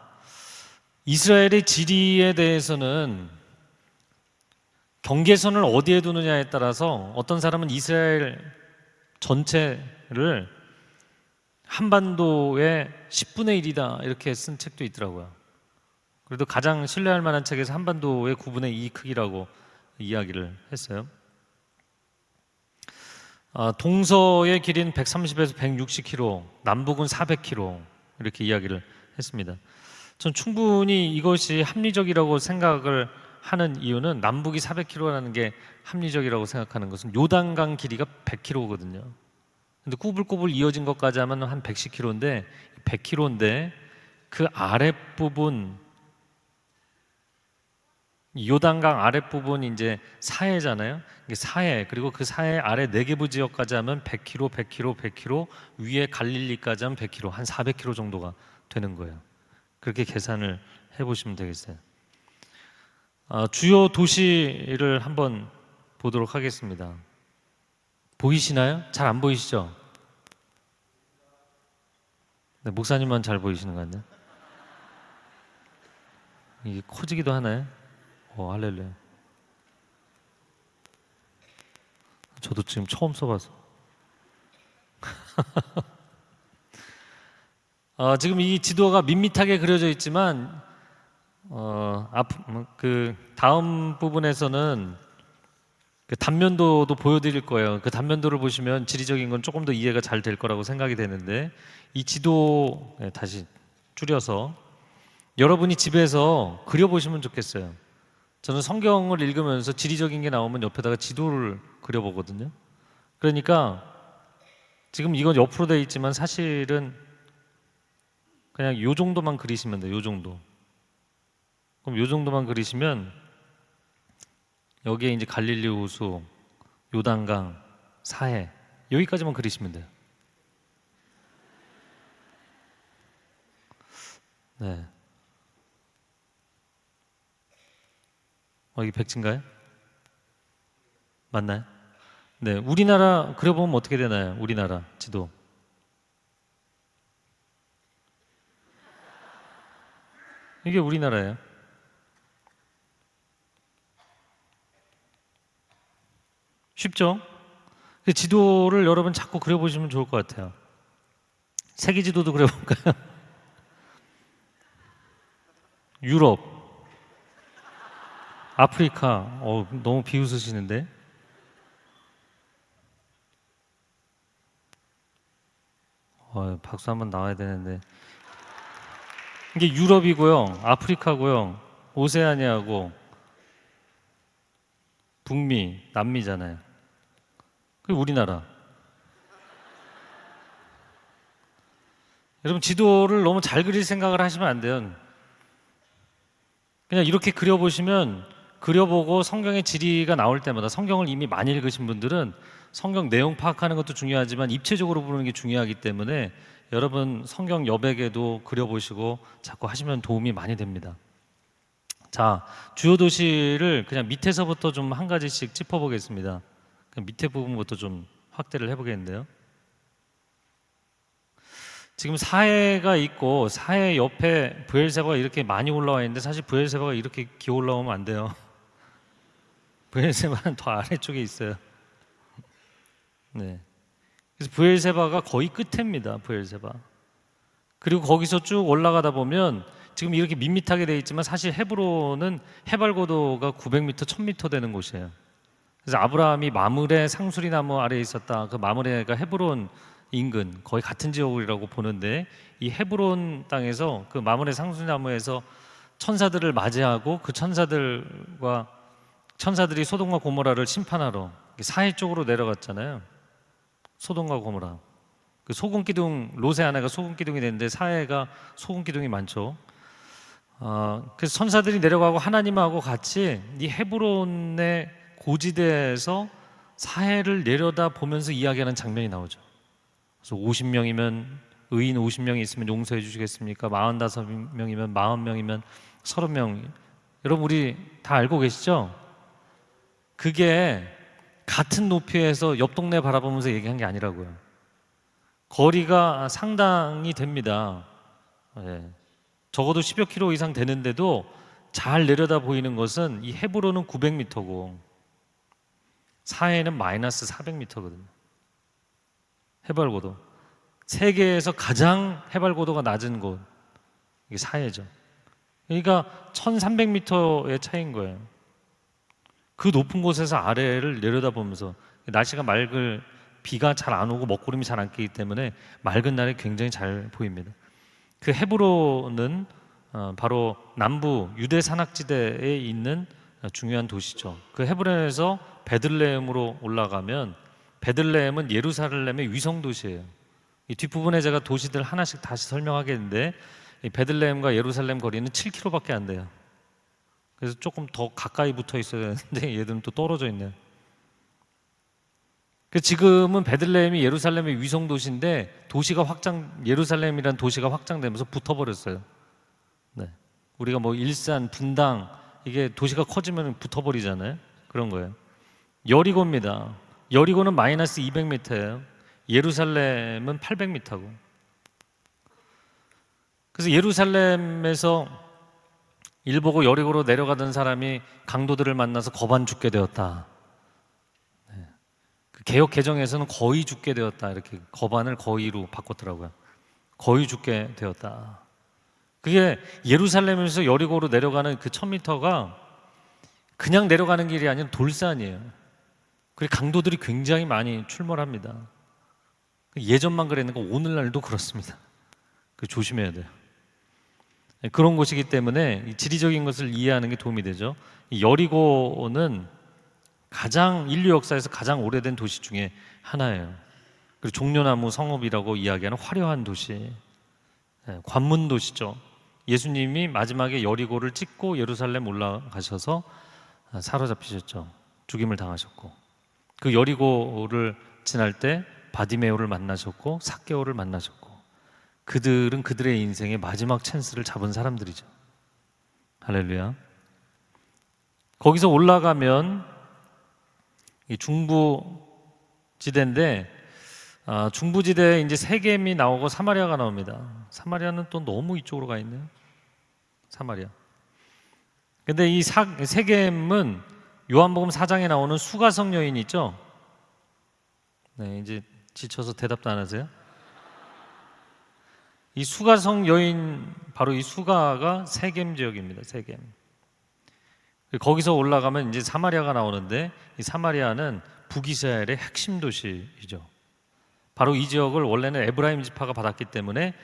이스라엘의 지리에 대해서는 경계선을 어디에 두느냐에 따라서 어떤 사람은 이스라엘 전체를 한반도의 10분의 1이다 이렇게 쓴 책도 있더라고요. 그래도 가장 신뢰할 만한 책에서 한반도의 9분의 2 크기라고 이야기를 했어요. 동서의 길이는 130에서 160km, 남북은 400km 이렇게 이야기를 했습니다. 전 충분히 이것이 합리적이라고 생각을 하는 이유는, 남북이 400km라는 게 합리적이라고 생각하는 것은 요단강 길이가 100km거든요. 근데 꾸불꾸불 이어진 것까지 하면 한 110km인데, 100km인데 그 아랫부분, 요단강 아랫부분이 이제 사해잖아요. 이게 사해, 그리고 그 사해 아래 네게부 지역까지 하면 100km, 100km, 100km, 위에 갈릴리까지 하면 100km, 한 400km 정도가 되는 거예요. 그렇게 계산을 해보시면 되겠어요. 주요 도시를 한번 보도록 하겠습니다. 보이시나요? 잘 안 보이시죠? 네, 목사님만 잘 보이시는 것 같네요. 이게 커지기도 하나요? 할렐루야. 저도 지금 처음 써봐서. 지금 이 지도가 밋밋하게 그려져 있지만 그 다음 부분에서는 그 단면도도 보여드릴 거예요. 그 단면도를 보시면 지리적인 건 조금 더 이해가 잘 될 거라고 생각이 되는데, 이 지도 다시 줄여서 여러분이 집에서 그려보시면 좋겠어요. 저는 성경을 읽으면서 지리적인 게 나오면 옆에다가 지도를 그려보거든요. 그러니까 지금 이건 옆으로 되어 있지만 사실은 그냥 요 정도만 그리시면 돼요. 요 정도. 그럼 요 정도만 그리시면 여기에 이제 갈릴리 호수, 요단강, 사해 여기까지만 그리시면 돼요. 네. 이게 백지인가요? 맞나요? 네. 우리나라 그려보면 어떻게 되나요? 우리나라 지도. 이게 우리나라예요. 쉽죠? 그 지도를 여러분 자꾸 그려보시면 좋을 것 같아요. 세계 지도도 그려볼까요? 유럽, 아프리카. 너무 비웃으시는데. 박수 한번 나와야 되는데. 이게 유럽이고요, 아프리카고요, 오세아니아고 북미, 남미잖아요. 그리고 우리나라. 여러분 지도를 너무 잘 그릴 생각을 하시면 안 돼요. 그냥 이렇게 그려보시면 그려보고 성경의 지리가 나올 때마다 성경을 이미 많이 읽으신 분들은 성경 내용 파악하는 것도 중요하지만 입체적으로 보는 게 중요하기 때문에 여러분 성경 여백에도 그려보시고 자꾸 하시면 도움이 많이 됩니다. 자, 주요 도시를 그냥 밑에서부터 좀 한 가지씩 짚어보겠습니다. 그냥 밑에 부분부터 좀 확대를 해보겠는데요. 지금 사해가 있고 사해 옆에 브엘세바가 이렇게 많이 올라와 있는데 사실 브엘세바가 이렇게 기어 올라오면 안 돼요. 브엘세바는 더 아래쪽에 있어요. 네. 그래서 브엘세바가 거의 끝입니다. 브엘세바. 그리고 거기서 쭉 올라가다 보면 지금 이렇게 밋밋하게 되어 있지만 사실 헤브론은 해발 고도가 900m, 1000m 되는 곳이에요. 그래서 아브라함이 마므레 상수리나무 아래에 있었다. 그 마므레가 헤브론 인근 거의 같은 지역이라고 보는데 이 헤브론 땅에서 그 마므레 상수리나무에서 천사들을 맞이하고 그 천사들이 소돔과 고모라를 심판하러 사해 쪽으로 내려갔잖아요. 소돔과 고모라. 그 소금 기둥, 롯의 아내가 소금 기둥이 되는데 사해가 소금 기둥이 많죠. 그래서 천사들이 내려가고 하나님하고 같이 이 헤브론의 고지대에서 사해를 내려다 보면서 이야기하는 장면이 나오죠. 그래서 50명이면 의인 50명이 있으면 용서해 주시겠습니까? 45명이면 40명이면 30명. 여러분 우리 다 알고 계시죠? 그게 같은 높이에서 옆 동네 바라보면서 얘기한 게 아니라고요. 거리가 상당히 됩니다. 예. 적어도 10여 킬로 이상 되는데도 잘 내려다 보이는 것은 이 헤브론은 900m고 사해는 마이너스 400m거든요. 해발고도. 세계에서 가장 해발고도가 낮은 곳, 이게 사해죠. 그러니까 1300m의 차이인 거예요. 그 높은 곳에서 아래를 내려다보면서 날씨가 비가 잘 안 오고 먹구름이 잘 안 끼기 때문에 맑은 날에 굉장히 잘 보입니다. 그 헤브론은 바로 남부 유대 산악지대에 있는 중요한 도시죠. 그 헤브론에서 베들레헴으로 올라가면 베들레헴은 예루살렘의 위성 도시예요. 이 뒷부분에 제가 도시들 하나씩 다시 설명하겠는데 이 베들레헴과 예루살렘 거리는 7km밖에 안 돼요. 그래서 조금 더 가까이 붙어 있어야 되는데 얘들은 또 떨어져 있네요. 지금은 베들레헴이 예루살렘의 위성 도시인데 예루살렘이라는 도시가 확장되면서 붙어버렸어요. 네. 우리가 뭐 일산, 분당 이게 도시가 커지면 붙어버리잖아요. 그런 거예요. 여리고입니다. 여리고는 마이너스 200m예요. 예루살렘은 800m고. 그래서 예루살렘에서 일 보고 여리고로 내려가던 사람이 강도들을 만나서 거반 죽게 되었다. 네. 그 개역 개정에서는 거의 죽게 되었다. 이렇게 거반을 거의로 바꿨더라고요. 거의 죽게 되었다. 그게 예루살렘에서 여리고로 내려가는 그 1000m가 그냥 내려가는 길이 아니라 돌산이에요. 그리고 강도들이 굉장히 많이 출몰합니다. 예전만 그랬는가 오늘날도 그렇습니다. 조심해야 돼요. 그런 곳이기 때문에 지리적인 것을 이해하는 게 도움이 되죠. 여리고는 인류 역사에서 가장 오래된 도시 중에 하나예요. 그리고 종려나무 성읍이라고 이야기하는 화려한 도시. 관문 도시죠. 예수님이 마지막에 여리고를 찍고 예루살렘 올라가셔서 사로잡히셨죠. 죽임을 당하셨고, 그 여리고를 지날 때 바디메오를 만나셨고 삭개오를 만나셨고, 그들은 그들의 인생의 마지막 찬스를 잡은 사람들이죠. 할렐루야. 거기서 올라가면 이 중부지대인데, 중부지대에 이제 세겜이 나오고 사마리아가 나옵니다. 사마리아는 또 너무 이쪽으로 가 있네요. 사마리아. 근데 이 세겜은 요한복음 4장에 나오는 수가성 여인 있죠? 네, 이제 지쳐서 대답도 안 하세요? 이 수가성 여인, 바로 이 수가가 세겜 지역입니다. 세겜. 거기서 올라가면 이제 사마리아가 나오는데, 이 사마리아는 북이스라엘의 핵심 도시이죠. 바로 이 지역을 원래는 에브라임 지파가 받았기 때문에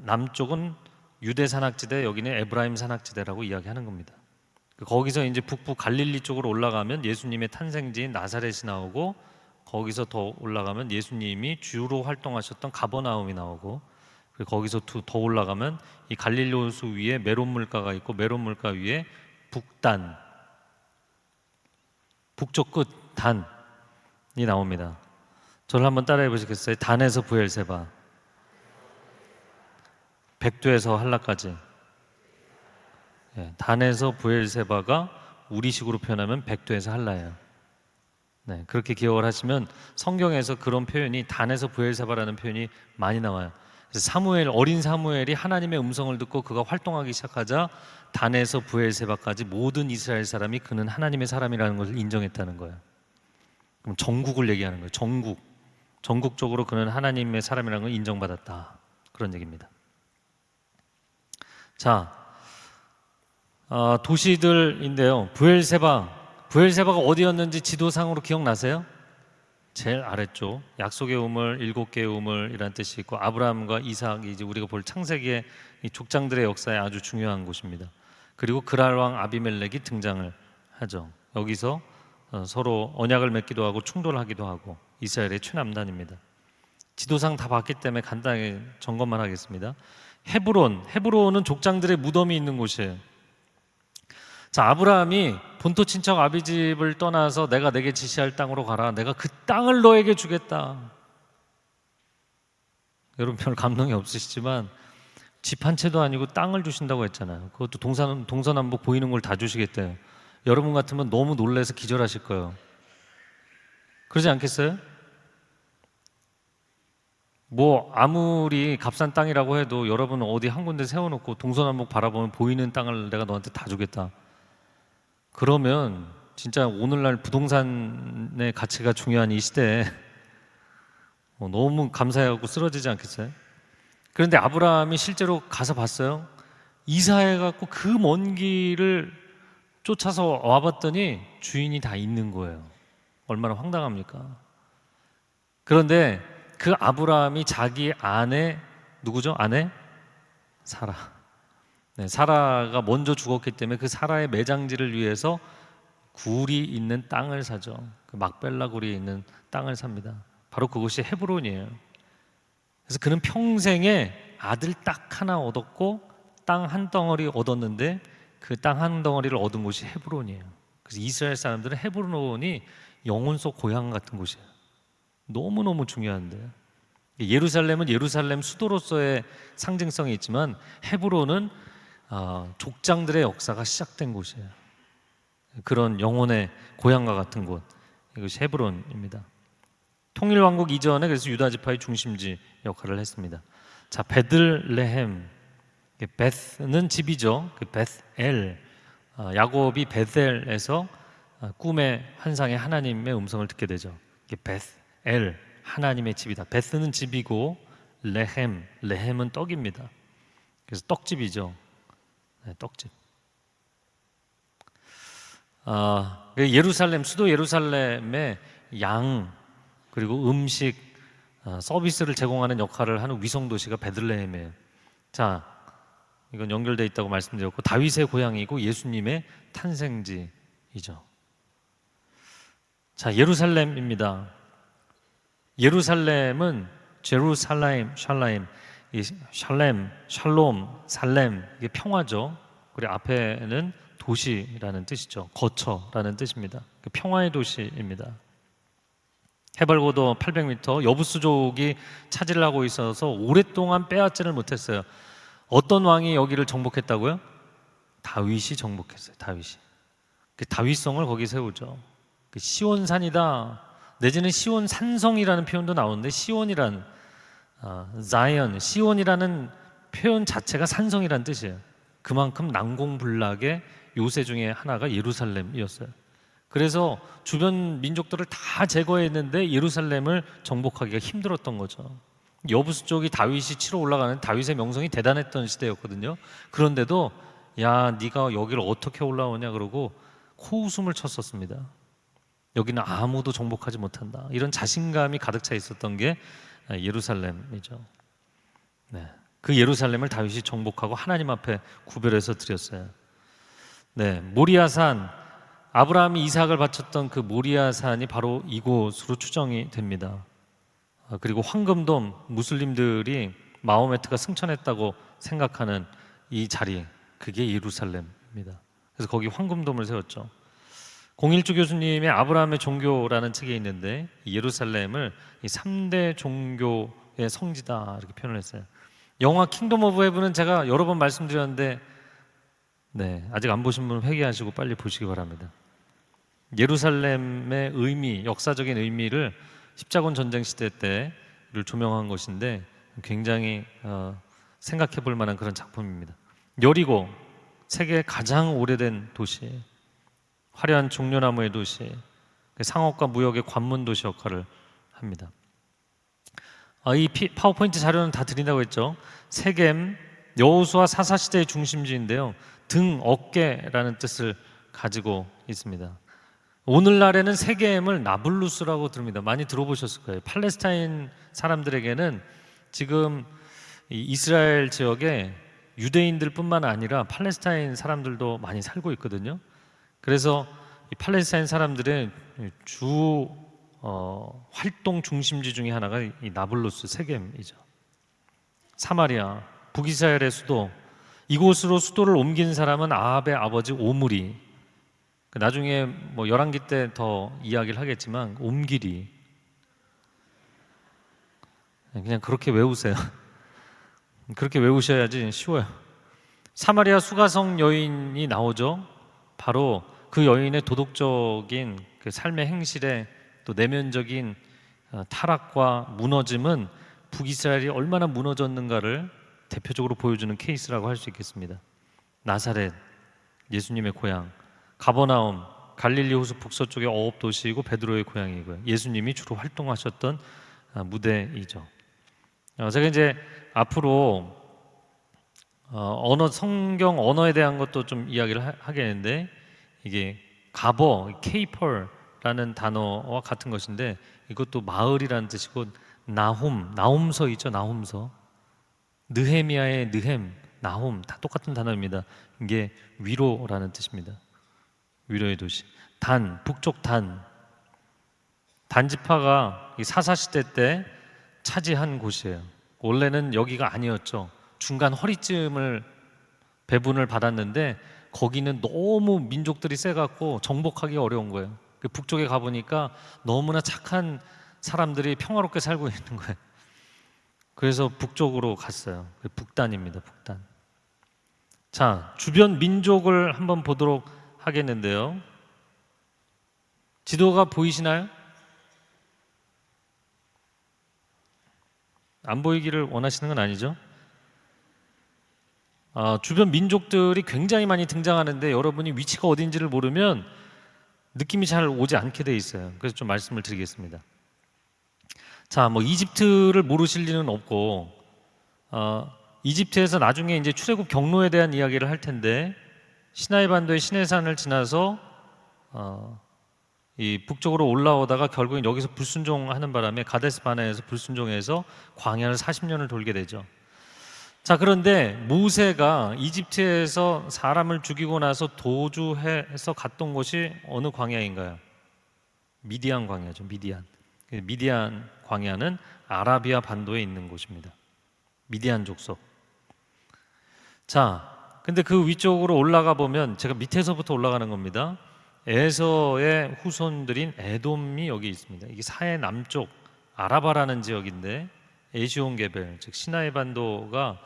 남쪽은 유대 산악지대, 여기는 에브라임 산악지대라고 이야기하는 겁니다. 거기서 이제 북부 갈릴리 쪽으로 올라가면 예수님의 탄생지인 나사렛이 나오고, 거기서 더 올라가면 예수님이 주로 활동하셨던 가버나움이 나오고, 그리고 거기서 더 올라가면 이 갈릴리 호수 위에 메론 물가가 있고, 메론 물가 위에 북단, 북쪽 끝 단이 나옵니다. 저를 한번 따라해 보시겠어요? 단에서 브엘세바, 백두에서 한라까지. 단에서 브엘세바가 우리식으로 표현하면 백두에서 한라예요. 네, 그렇게 기억을 하시면 성경에서 그런 표현이, 단에서 브엘세바라는 표현이 많이 나와요. 그래서 어린 사무엘이 하나님의 음성을 듣고 그가 활동하기 시작하자 단에서 브엘세바까지 모든 이스라엘 사람이 그는 하나님의 사람이라는 것을 인정했다는 거예요. 그럼 전국을 얘기하는 거예요. 전국적으로 그는 하나님의 사람이라는 걸 인정받았다, 그런 얘기입니다. 자, 도시들인데요. 브엘세바가 어디였는지 지도상으로 기억나세요? 제일 아래쪽, 약속의 우물, 7개의 우물이라는 뜻이 있고, 아브라함과 이삭이 이제 우리가 볼 창세기의 이 족장들의 역사에 아주 중요한 곳입니다. 그리고 그랄 왕 아비멜렉이 등장을 하죠. 여기서 서로 언약을 맺기도 하고 충돌하기도 하고, 이스라엘의 최남단입니다. 지도상 다 봤기 때문에 간단하게 점검만 하겠습니다. 헤브론은 족장들의 무덤이 있는 곳이에요. 자, 아브라함이 본토 친척 아비집을 떠나서 내가 내게 지시할 땅으로 가라, 내가 그 땅을 너에게 주겠다. 여러분 별 감동이 없으시지만 집 한 채도 아니고 땅을 주신다고 했잖아요. 그것도 동서남북 보이는 걸 다 주시겠대요. 여러분 같으면 너무 놀라서 기절하실 거예요. 그러지 않겠어요? 뭐 아무리 값싼 땅이라고 해도 여러분 어디 한 군데 세워놓고 동서남북 바라보면 보이는 땅을 내가 너한테 다 주겠다, 그러면 진짜 오늘날 부동산의 가치가 중요한 이 시대에 너무 감사해하고 쓰러지지 않겠어요? 그런데 아브라함이 실제로 가서 봤어요. 이사해갖고 그 먼 길을 쫓아서 와봤더니 주인이 다 있는 거예요. 얼마나 황당합니까? 그런데 그 아브라함이 자기 아내, 누구죠? 아내? 사라. 네, 사라가 먼저 죽었기 때문에 그 사라의 매장지를 위해서 굴이 있는 땅을 사죠. 그 막벨라 굴이 있는 땅을 삽니다. 바로 그곳이 헤브론이에요. 그래서 그는 평생에 아들 딱 하나 얻었고 땅 한 덩어리 얻었는데, 그 땅 한 덩어리를 얻은 곳이 헤브론이에요. 그래서 이스라엘 사람들은 헤브론이 영혼 속 고향 같은 곳이에요. 너무너무 중요한데, 예루살렘은 예루살렘 수도로서의 상징성이 있지만 헤브론은 족장들의 역사가 시작된 곳이에요. 그런 영혼의 고향과 같은 곳, 이것이 헤브론입니다. 통일왕국 이전에 그래서 유다 지파의 중심지 역할을 했습니다. 자, 베들레헴, 베스는 집이죠. 그 베스엘, 야곱이 베델에서 꿈의 환상에 하나님의 음성을 듣게 되죠. 이게 베스엘, 하나님의 집이다. 베스는 집이고 레헴은 떡입니다. 그래서 떡집이죠. 네, 떡집. 예루살렘, 수도 예루살렘의 양 그리고 음식 서비스를 제공하는 역할을 하는 위성 도시가 베들레헴이에요. 자, 이건 연결되어 있다고 말씀드렸고, 다윗의 고향이고 예수님의 탄생지이죠. 자, 예루살렘입니다. 예루살렘은 제루살렘, 샬라임, 이 샬렘, 샬롬, 살렘 이게 평화죠. 그리고 앞에는 도시라는 뜻이죠. 거처라는 뜻입니다. 평화의 도시입니다. 해발고도 800m, 여부수족이 차지를 하고 있어서 오랫동안 빼앗지를 못했어요. 어떤 왕이 여기를 정복했다고요? 다윗이 정복했어요. 다윗이. 다윗성을 거기 세우죠. 시온산이다 내지는 시온 산성이라는 표현도 나오는데 시온이란 자이언, 시온이라는 표현 자체가 산성이란 뜻이에요. 그만큼 난공불락의 요새 중에 하나가 예루살렘이었어요. 그래서 주변 민족들을 다 제거했는데 예루살렘을 정복하기가 힘들었던 거죠. 여부수 쪽이 다윗이 치러 올라가는 다윗의 명성이 대단했던 시대였거든요. 그런데도 야 네가 여기를 어떻게 올라오냐 그러고 코웃음을 쳤었습니다. 여기는 아무도 정복하지 못한다. 이런 자신감이 가득 차 있었던 게 예루살렘이죠. 네, 그 예루살렘을 다윗이 정복하고 하나님 앞에 구별해서 드렸어요. 네, 모리아산, 아브라함이 이삭을 바쳤던 그 모리아산이 바로 이곳으로 추정이 됩니다. 그리고 황금돔, 무슬림들이 마호메트가 승천했다고 생각하는 이 자리, 그게 예루살렘입니다. 그래서 거기 황금돔을 세웠죠. 공일주 교수님의 아브라함의 종교라는 책에 있는데 예루살렘을 이 3대 종교의 성지다 이렇게 표현을 했어요. 영화 킹덤 오브 헤븐은 제가 여러 번 말씀드렸는데 네, 아직 안 보신 분은 회개하시고 빨리 보시기 바랍니다. 예루살렘의 의미, 역사적인 의미를 십자군 전쟁 시대 때를 조명한 것인데 굉장히 생각해 볼 만한 그런 작품입니다. 여리고, 세계 가장 오래된 도시, 화려한 종려나무의 도시, 상업과 무역의 관문 도시 역할을 합니다. 이 파워포인트 자료는 다 드린다고 했죠. 세겜, 여호수아 사사시대의 중심지인데요. 등, 어깨라는 뜻을 가지고 있습니다. 오늘날에는 세겜을 나블루스라고 들립니다. 많이 들어보셨을 거예요. 팔레스타인 사람들에게는 지금 이스라엘 지역에 유대인들뿐만 아니라 팔레스타인 사람들도 많이 살고 있거든요. 그래서 이 팔레스타인 사람들의 주 활동 중심지 중에 하나가 이 나블루스 세겜이죠. 사마리아, 북이스라엘의 수도, 이곳으로 수도를 옮긴 사람은 아합의 아버지 오므리. 나중에 뭐 열왕기 때 더 이야기를 하겠지만 옴기리. 그냥 그렇게 외우세요. 그렇게 외우셔야지 쉬워요. 사마리아 수가성 여인이 나오죠. 바로 그 여인의 도덕적인 그 삶의 행실에 또 내면적인 타락과 무너짐은 북이스라엘이 얼마나 무너졌는가를 대표적으로 보여주는 케이스라고 할 수 있겠습니다. 나사렛, 예수님의 고향, 가버나움, 갈릴리 호수 북서쪽의 어업 도시이고 베드로의 고향이고요. 예수님이 주로 활동하셨던 무대이죠. 제가 이제 앞으로 성경 언어에 대한 것도 좀 이야기를 하겠는데 이게 가버, 케이펄라는 단어와 같은 것인데 이것도 마을이라는 뜻이고 나홈서 있죠. 나홈서. 느헤미야의 느헴, 나홈 다 똑같은 단어입니다. 이게 위로라는 뜻입니다. 위로의 도시. 단, 북쪽 단지파가 사사시대 때 차지한 곳이에요. 원래는 여기가 아니었죠. 중간 허리쯤을 배분을 받았는데 거기는 너무 민족들이 세갖고 정복하기 어려운 거예요. 북쪽에 가보니까 너무나 착한 사람들이 평화롭게 살고 있는 거예요. 그래서 북쪽으로 갔어요. 북단입니다. 북단. 자, 주변 민족을 한번 보도록 하겠는데요. 지도가 보이시나요? 안 보이기를 원하시는 건 아니죠? 주변 민족들이 굉장히 많이 등장하는데 여러분이 위치가 어딘지를 모르면 느낌이 잘 오지 않게 돼 있어요. 그래서 좀 말씀을 드리겠습니다. 자, 뭐 이집트를 모르실 리는 없고 이집트에서 나중에 이제 출애굽 경로에 대한 이야기를 할 텐데 시나이 반도의 시내산을 지나서 이 북쪽으로 올라오다가 결국엔 여기서 불순종하는 바람에 가데스 바네에서 불순종해서 광야를 40년을 돌게 되죠. 자, 그런데 모세가 이집트에서 사람을 죽이고 나서 도주해서 갔던 곳이 어느 광야인가요? 미디안 광야죠. 미디안 광야는 아라비아 반도에 있는 곳입니다. 미디안 족속. 자, 근데 그 위쪽으로 올라가 보면 제가 밑에서부터 올라가는 겁니다. 에서의 후손들인 에돔이 여기 있습니다. 이게 사해 남쪽 아라바라는 지역인데 에시온게벨, 즉 시나이 반도가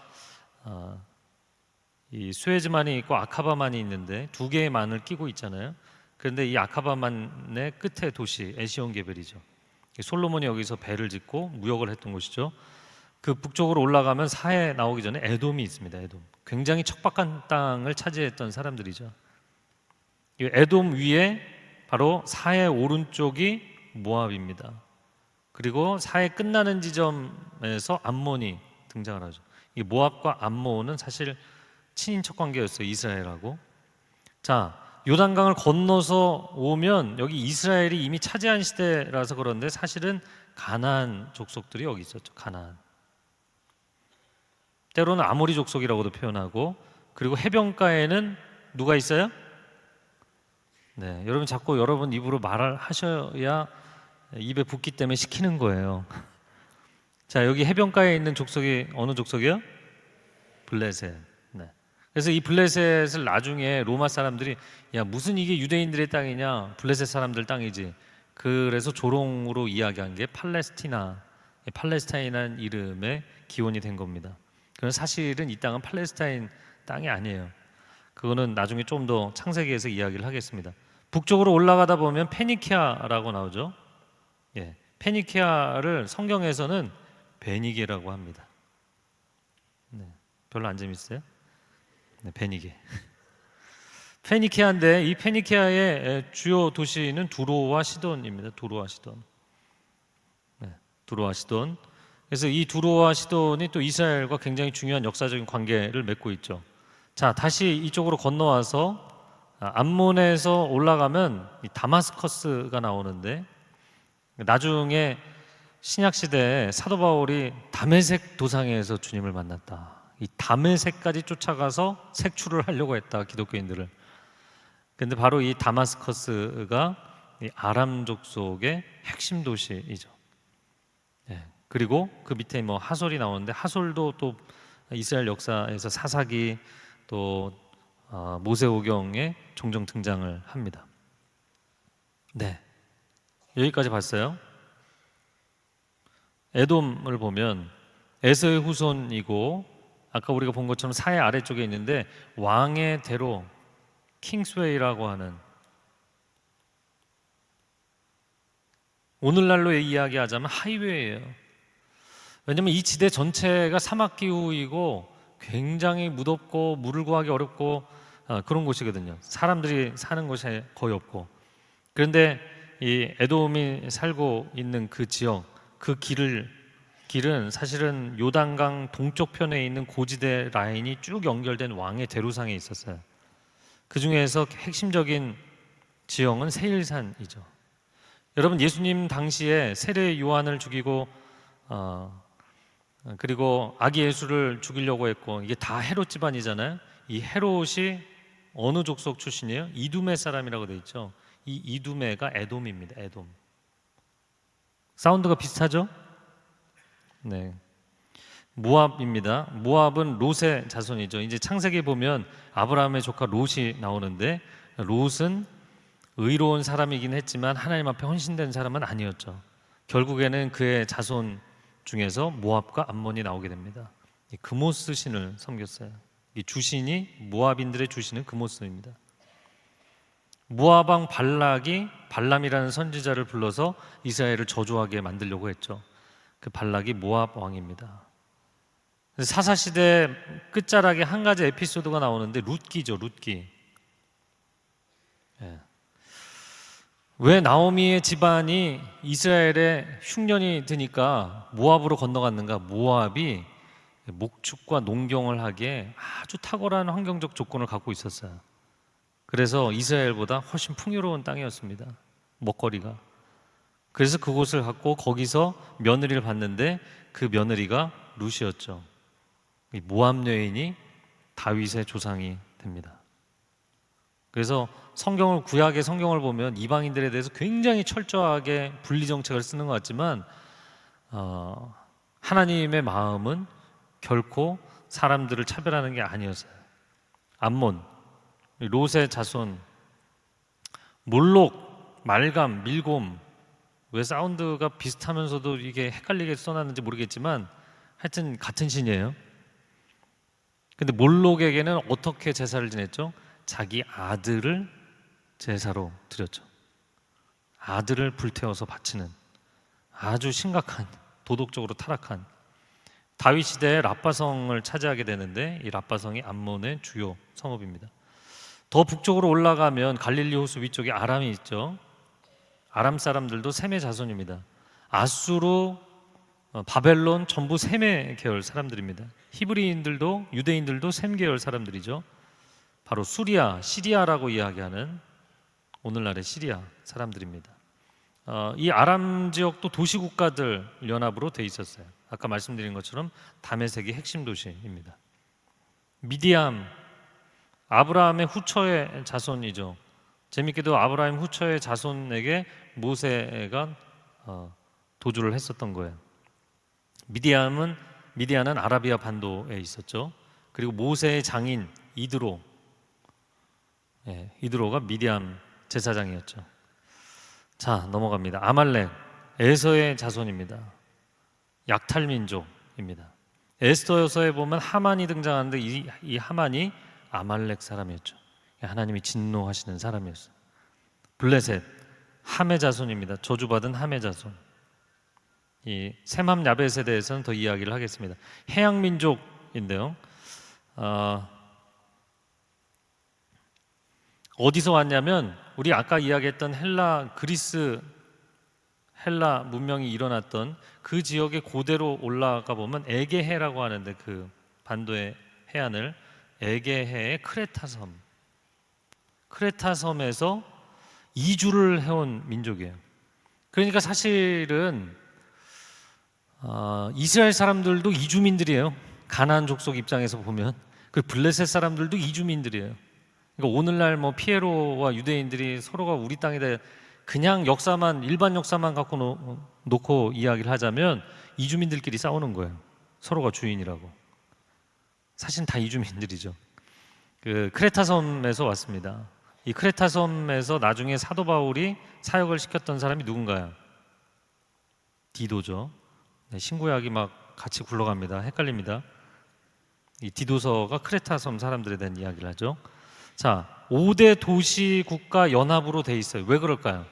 이 수에즈만이 있고 아카바만이 있는데 두 개의 만을 끼고 있잖아요. 그런데 이 아카바만의 끝에 도시 에시온게벨이죠. 솔로몬이 여기서 배를 짓고 무역을 했던 곳이죠. 그 북쪽으로 올라가면 사해 나오기 전에 에돔이 있습니다. 에돔. 굉장히 척박한 땅을 차지했던 사람들이죠. 이 에돔 위에 바로 사해 오른쪽이 모압입니다. 그리고 사해 끝나는 지점에서 암몬이 등장을 하죠. 이 모압과 암몬은 사실 친인척 관계였어요. 이스라엘하고. 자, 요단강을 건너서 오면 여기 이스라엘이 이미 차지한 시대라서 그런데 사실은 가나안 족속들이 여기 있었죠. 가나안. 때로는 아모리 족속이라고도 표현하고, 그리고 해변가에는 누가 있어요? 네, 여러분 자꾸 여러분 입으로 말을 하셔야 입에 붙기 때문에 시키는 거예요. 자, 여기 해변가에 있는 족속이 어느 족속이요? 블레셋. 네. 그래서 이 블레셋을 나중에 로마 사람들이 야, 무슨 이게 유대인들의 땅이냐, 블레셋 사람들 땅이지. 그래서 조롱으로 이야기한 게 팔레스티나, 팔레스타인이라는 이름의 기원이 된 겁니다. 그건 사실은 이 땅은 팔레스타인 땅이 아니에요. 그거는 나중에 좀 더 창세기에서 이야기를 하겠습니다. 북쪽으로 올라가다 보면 페니키아라고 나오죠. 예, 페니키아를 성경에서는 베니게라고 합니다. 네, 별로 안 재밌어요? 네, 베니게. 페니키아인데 이 페니키아의 주요 도시는 두로와 시돈입니다. 두로와 시돈. 네, 두로와 시돈. 그래서 이 두로와 시돈이 또 이스라엘과 굉장히 중요한 역사적인 관계를 맺고 있죠. 자, 다시 이쪽으로 건너와서 암몬에서 올라가면 이 다마스커스가 나오는데, 나중에 신약 시대에 사도 바울이 다메섹 도상에서 주님을 만났다. 이 다메섹까지 쫓아가서 색출을 하려고 했다, 기독교인들을. 근데 바로 이 다마스커스가 이 아람 족속의 핵심 도시이죠. 네. 그리고 그 밑에 뭐 하솔이 나오는데, 하솔도 또 이스라엘 역사에서 사사기 또 모세오경에 종종 등장을 합니다. 네, 여기까지 봤어요. 에돔을 보면 에서의 후손이고, 아까 우리가 본 것처럼 사해 아래쪽에 있는데 왕의 대로, 킹스웨이라고 하는, 오늘날로 이야기하자면 하이웨이예요. 왜냐하면 이 지대 전체가 사막 기후이고 굉장히 무덥고 물을 구하기 어렵고 그런 곳이거든요. 사람들이 사는 곳이 거의 없고. 그런데 이 에돔이 살고 있는 그 지역, 그 길은 사실은 요단강 동쪽 편에 있는 고지대 라인이 쭉 연결된 왕의 대로상에 있었어요. 그 중에서 핵심적인 지형은 세일산이죠. 여러분, 예수님 당시에 세례 요한을 죽이고 그리고 아기 예수를 죽이려고 했고, 이게 다 헤롯 집안이잖아요. 이 헤롯이 어느 족속 출신이에요? 이두메 사람이라고 돼 있죠. 이 이두메가 에돔입니다. 에돔. 사운드가 비슷하죠? 네. 모압입니다. 모압은 롯의 자손이죠. 이제 창세기 보면 아브라함의 조카 롯이 나오는데, 롯은 의로운 사람이긴 했지만 하나님 앞에 헌신된 사람은 아니었죠. 결국에는 그의 자손 중에서 모압과 암몬이 나오게 됩니다. 이 그모스 신을 섬겼어요. 이 주신이, 모압인들의 주신은 그모스입니다. 모압 왕 발락이 발람이라는 선지자를 불러서 이스라엘을 저주하게 만들려고 했죠. 그 발락이 모압 왕입니다. 사사시대 끝자락에 한 가지 에피소드가 나오는데 룻기죠. 룻기. 예. 왜 나오미의 집안이 이스라엘의 흉년이 드니까 모압으로 건너갔는가? 모압이 목축과 농경을 하기에 아주 탁월한 환경적 조건을 갖고 있었어요. 그래서 이스라엘보다 훨씬 풍요로운 땅이었습니다. 먹거리가. 그래서 그곳을 갖고 거기서 며느리를 봤는데 그 며느리가 룻이었죠. 이 모압 여인이 다윗의 조상이 됩니다. 그래서 구약의 성경을 보면 이방인들에 대해서 굉장히 철저하게 분리 정책을 쓰는 것 같지만 하나님의 마음은 결코 사람들을 차별하는 게 아니었어요. 암몬, 롯의 자손, 몰록, 말감, 밀곰, 왜 사운드가 비슷하면서도 이게 헷갈리게 써놨는지 모르겠지만 하여튼 같은 신이에요. 근데 몰록에게는 어떻게 제사를 지냈죠? 자기 아들을 제사로 드렸죠. 아들을 불태워서 바치는 아주 심각한, 도덕적으로 타락한, 다윗 시대에 랍바성을 차지하게 되는데 이 랍바성이 암몬의 주요 성읍입니다. 더 북쪽으로 올라가면 갈릴리 호수 위쪽에 아람이 있죠. 아람 사람들도 셈의 자손입니다. 아수르, 바벨론 전부 셈의 계열 사람들입니다. 히브리인들도 유대인들도 셈 계열 사람들이죠. 바로 수리아, 시리아라고 이야기하는 오늘날의 시리아 사람들입니다. 이 아람 지역도 도시국가들 연합으로 돼 있었어요. 아까 말씀드린 것처럼 다메섹이 핵심 도시입니다. 미디암, 아브라함의 후처의 자손이죠. 재밌게도 아브라함 후처의 자손에게 모세가 도주를 했었던 거예요. 미디안은 아라비아 반도에 있었죠. 그리고 모세의 장인 이드로가 미디안 제사장이었죠. 자, 넘어갑니다. 아말렉, 에서의 자손입니다. 약탈민족입니다. 에스더서에 보면 하만이 등장하는데 이 하만이 아말렉 사람이었죠. 하나님이 진노하시는 사람이었어요. 블레셋, 함의 자손입니다. 저주받은 함의 자손. 이 셈함 야벳에 대해서는 더 이야기를 하겠습니다. 해양 민족인데요. 어디서 왔냐면 우리 아까 이야기했던 헬라 문명이 일어났던 그 지역의 고대로 올라가 보면 에게해라고 하는데 그 반도의 해안을 에게해의 크레타섬에서 이주를 해온 민족이에요. 그러니까 사실은 이스라엘 사람들도 이주민들이에요. 가나안 족속 입장에서 보면 그 블레셋 사람들도 이주민들이에요. 그러니까 오늘날 뭐 피에로와 유대인들이 서로가 우리 땅에다 그냥 일반 역사만 갖고 놓고 이야기를 하자면 이주민들끼리 싸우는 거예요. 서로가 주인이라고. 사실 다 이주민들이죠. 그 크레타섬에서 왔습니다. 이 크레타섬에서 나중에 사도 바울이 사역을 시켰던 사람이 누군가요? 디도죠. 신구약이 막 같이 굴러갑니다. 헷갈립니다. 이 디도서가 크레타섬 사람들에 대한 이야기를 하죠. 자, 5대 도시 국가 연합으로 돼 있어요. 왜 그럴까요?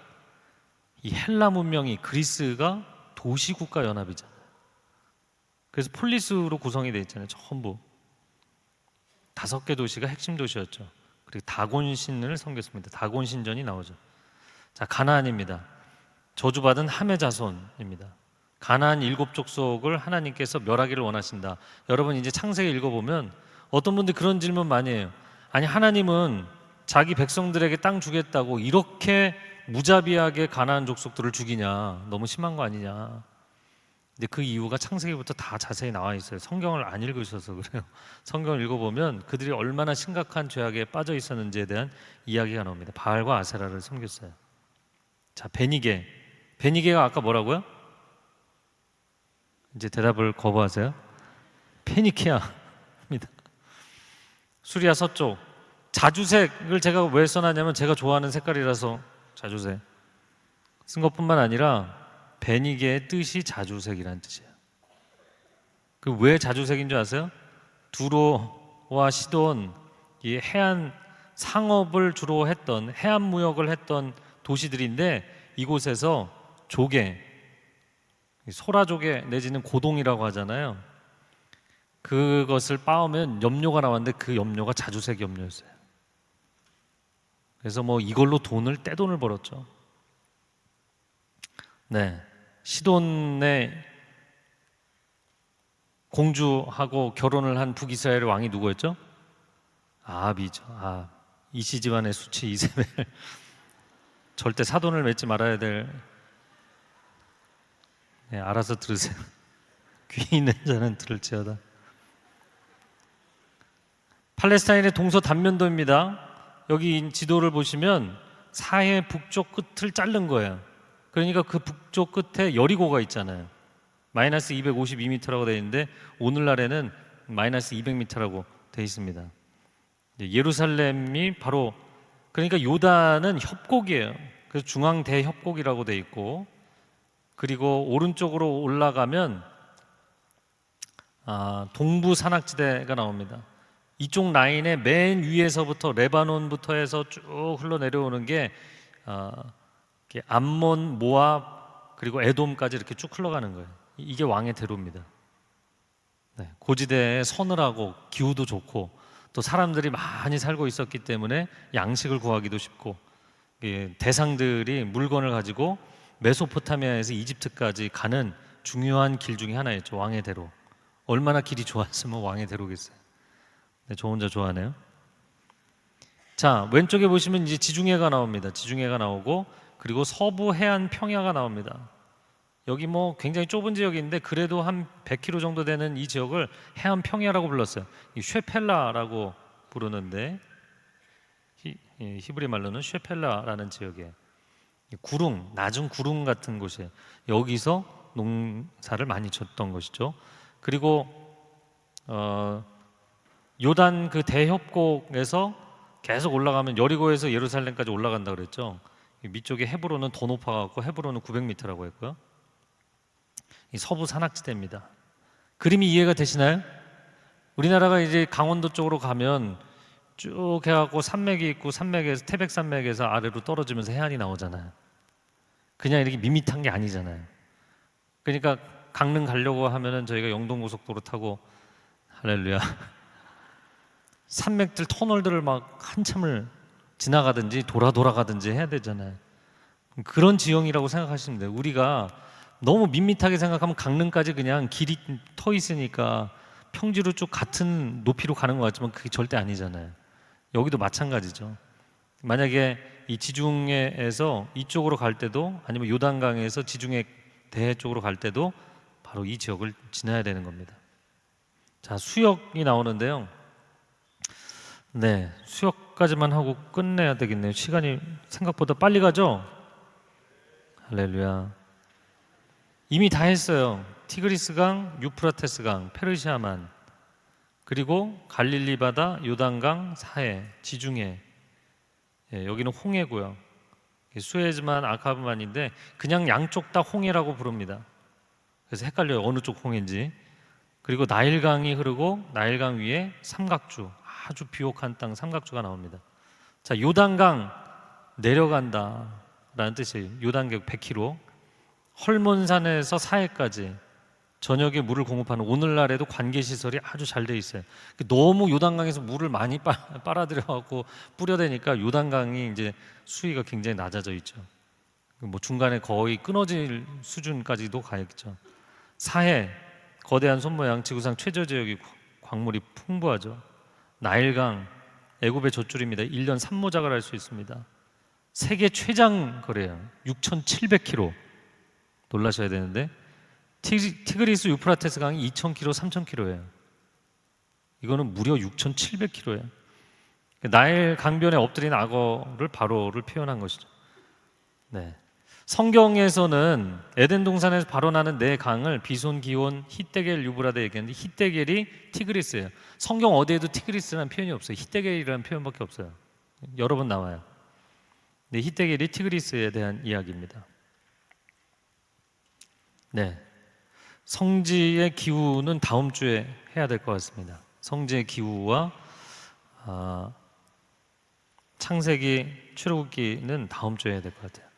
이 헬라 문명이 그리스가 도시 국가 연합이잖아요. 그래서 폴리스로 구성이 돼 있잖아요. 전부 5개 도시가 핵심 도시였죠. 그리고 다곤신을 섬겼습니다. 다곤신전이 나오죠. 자, 가나안입니다. 저주받은 함의 자손입니다. 가나안 7족속을 하나님께서 멸하기를 원하신다. 여러분 이제 창세기 읽어보면 어떤 분들 그런 질문 많이 해요. 아니 하나님은 자기 백성들에게 땅 주겠다고 이렇게 무자비하게 가나안 족속들을 죽이냐, 너무 심한 거 아니냐. 근데 그 이유가 창세기부터 다 자세히 나와 있어요. 성경을 안 읽으셔서 그래요. 성경을 읽어보면 그들이 얼마나 심각한 죄악에 빠져 있었는지에 대한 이야기가 나옵니다. 바알과 아세라를 섬겼어요. 자, 베니게가 아까 뭐라고요? 이제 대답을 거부하세요. 페니키아입니다. 수리아 서쪽. 자주색을 제가 왜 써놨냐면 제가 좋아하는 색깔이라서 자주색 쓴 것뿐만 아니라 베니게의 뜻이 자주색이라는 뜻이에요. 그 왜 자주색인 줄 아세요? 두로와 시돈, 이 해안 상업을 주로 했던, 해안 무역을 했던 도시들인데 이곳에서 조개, 소라조개 내지는 고동이라고 하잖아요. 그것을 빻으면 염료가 나왔는데 그 염료가 자주색 염료였어요. 그래서 뭐 이걸로 떼돈을 벌었죠. 네, 시돈의 공주하고 결혼을 한 북이스라엘의 왕이 누구였죠? 아합이죠. 이시 집안의 수치 이세벨. 절대 사돈을 맺지 말아야 될. 네, 알아서 들으세요. 귀 있는 자는 들을지어다. 팔레스타인의 동서단면도입니다. 여기 지도를 보시면 사해 북쪽 끝을 자른 거예요. 그러니까 그 북쪽 끝에 여리고가 있잖아요. 마이너스 252m라고 되어 있는데 오늘날에는 마이너스 200m라고 되어 있습니다. 예루살렘이 바로 그러니까 요단은 협곡이에요. 그래서 중앙 대협곡이라고 되어 있고, 그리고 오른쪽으로 올라가면 동부 산악지대가 나옵니다. 이쪽 라인의 맨 위에서부터 레바논부터 해서 쭉 흘러내려오는 게 암몬, 모압, 그리고 에돔까지 이렇게 쭉 흘러가는 거예요. 이게 왕의 대로입니다. 네, 고지대에 서늘하고 기후도 좋고 또 사람들이 많이 살고 있었기 때문에 양식을 구하기도 쉽고, 대상들이 물건을 가지고 메소포타미아에서 이집트까지 가는 중요한 길 중에 하나였죠. 왕의 대로. 얼마나 길이 좋았으면 왕의 대로겠어요. 네, 저 혼자 좋아하네요. 자, 왼쪽에 보시면 이제 지중해가 나옵니다. 지중해가 나오고, 그리고 서부 해안 평야가 나옵니다. 여기 뭐 굉장히 좁은 지역인데 그래도 한 100km 정도 되는 이 지역을 해안 평야라고 불렀어요. 이 쉐펠라라고 부르는데 히브리 말로는 쉐펠라라는 지역에 구릉, 낮은 구릉 같은 곳에 여기서 농사를 많이 졌던 것이죠. 그리고 요단 그 대협곡에서 계속 올라가면 여리고에서 예루살렘까지 올라간다 그랬죠. 밑쪽에 헤브론은 더 높아갖고 헤브론은 900m라고 했고요. 이 서부 산악지대입니다. 그림이 이해가 되시나요? 우리나라가 이제 강원도 쪽으로 가면 쭉 해갖고 산맥이 있고 산맥에서 태백산맥에서 아래로 떨어지면서 해안이 나오잖아요. 그냥 이렇게 밋밋한 게 아니잖아요. 그러니까 강릉 가려고 하면은 저희가 영동고속도로 타고 할렐루야 산맥들 터널들을 막 한참을 지나가든지 돌아가든지 해야 되잖아요. 그런 지형이라고 생각하시면 돼요. 우리가 너무 밋밋하게 생각하면 강릉까지 그냥 길이 터 있으니까 평지로 쭉 같은 높이로 가는 것 같지만 그게 절대 아니잖아요. 여기도 마찬가지죠. 만약에 이 지중해에서 이쪽으로 갈 때도, 아니면 요단강에서 지중해 대해 쪽으로 갈 때도 바로 이 지역을 지나야 되는 겁니다. 자, 수역이 나오는데요. 네, 수역까지만 하고 끝내야 되겠네요. 시간이 생각보다 빨리 가죠? 할렐루야. 이미 다 했어요. 티그리스강, 유프라테스강, 페르시아만, 그리고 갈릴리 바다, 요단강, 사해, 지중해. 여기는 홍해고요. 수에즈만, 아카브만인데 그냥 양쪽 다 홍해라고 부릅니다. 그래서 헷갈려요. 어느 쪽 홍해인지. 그리고 나일강이 흐르고 나일강 위에 삼각주, 아주 비옥한 땅 삼각주가 나옵니다. 자, 요단강 내려간다 라는 뜻이에요. 요단강 100km. 헐몬산에서 사해까지 저녁에 물을 공급하는, 오늘날에도 관계시설이 아주 잘 돼 있어요. 너무 요단강에서 물을 많이 빨아들여갖고 뿌려대니까 요단강이 이제 수위가 굉장히 낮아져 있죠. 뭐 중간에 거의 끊어질 수준까지도 가있죠. 사해, 거대한 손모양, 지구상 최저 지역이 광물이 풍부하죠. 나일강, 애굽의 젖줄입니다. 1년 산모작을 할 수 있습니다. 세계 최장 거래요. 6,700km. 놀라셔야 되는데 티그리스 유프라테스 강이 2,000km, 3,000km예요. 이거는 무려 6,700km예요. 나일 강변에 엎드린 악어를 바로를 표현한 것이죠. 네. 성경에서는 에덴 동산에서 바로 나는 네 강을 비손, 기온, 히데겔, 유브라데 얘기했는데 히데겔이 티그리스예요. 성경 어디에도 티그리스라는 표현이 없어요. 히데겔이라는 표현밖에 없어요. 여러 번 나와요. 네, 히데겔이 티그리스에 대한 이야기입니다. 네, 성지의 기후는 다음 주에 해야 될 것 같습니다. 성지의 기후와 창세기, 출애굽기는 다음 주에 해야 될 것 같아요.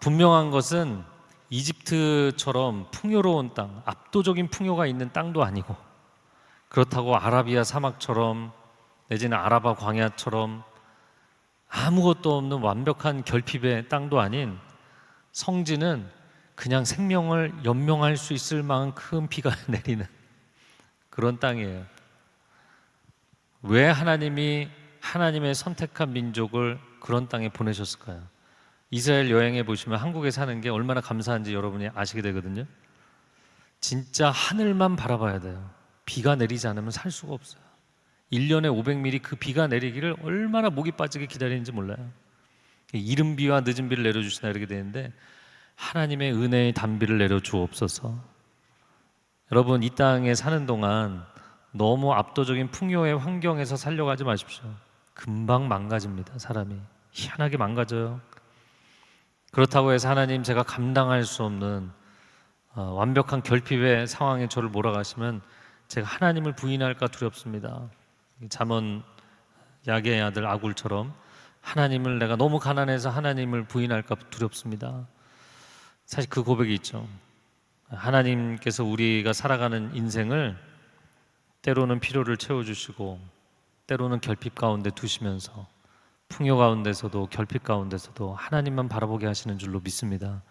분명한 것은 이집트처럼 풍요로운 땅, 압도적인 풍요가 있는 땅도 아니고, 그렇다고 아라비아 사막처럼 내지는 아라바 광야처럼 아무것도 없는 완벽한 결핍의 땅도 아닌, 성지는 그냥 생명을 연명할 수 있을 만큼 비가 내리는 그런 땅이에요. 왜 하나님이 하나님의 선택한 민족을 그런 땅에 보내셨을까요? 이스라엘 여행해 보시면 한국에 사는 게 얼마나 감사한지 여러분이 아시게 되거든요. 진짜 하늘만 바라봐야 돼요. 비가 내리지 않으면 살 수가 없어요. 1년에 500mm 그 비가 내리기를 얼마나 목이 빠지게 기다리는지 몰라요. 이른 비와 늦은 비를 내려주시나 이렇게 되는데, 하나님의 은혜의 단비를 내려 주옵소서. 여러분, 이 땅에 사는 동안 너무 압도적인 풍요의 환경에서 살려가지 마십시오. 금방 망가집니다. 사람이 희한하게 망가져요. 그렇다고 해서 하나님, 제가 감당할 수 없는 완벽한 결핍의 상황에 저를 몰아가시면 제가 하나님을 부인할까 두렵습니다. 잠언 야게의 아들 아굴처럼 하나님을, 내가 너무 가난해서 하나님을 부인할까 두렵습니다. 사실 그 고백이 있죠. 하나님께서 우리가 살아가는 인생을 때로는 필요를 채워주시고 때로는 결핍 가운데 두시면서 풍요 가운데서도 결핍 가운데서도 하나님만 바라보게 하시는 줄로 믿습니다.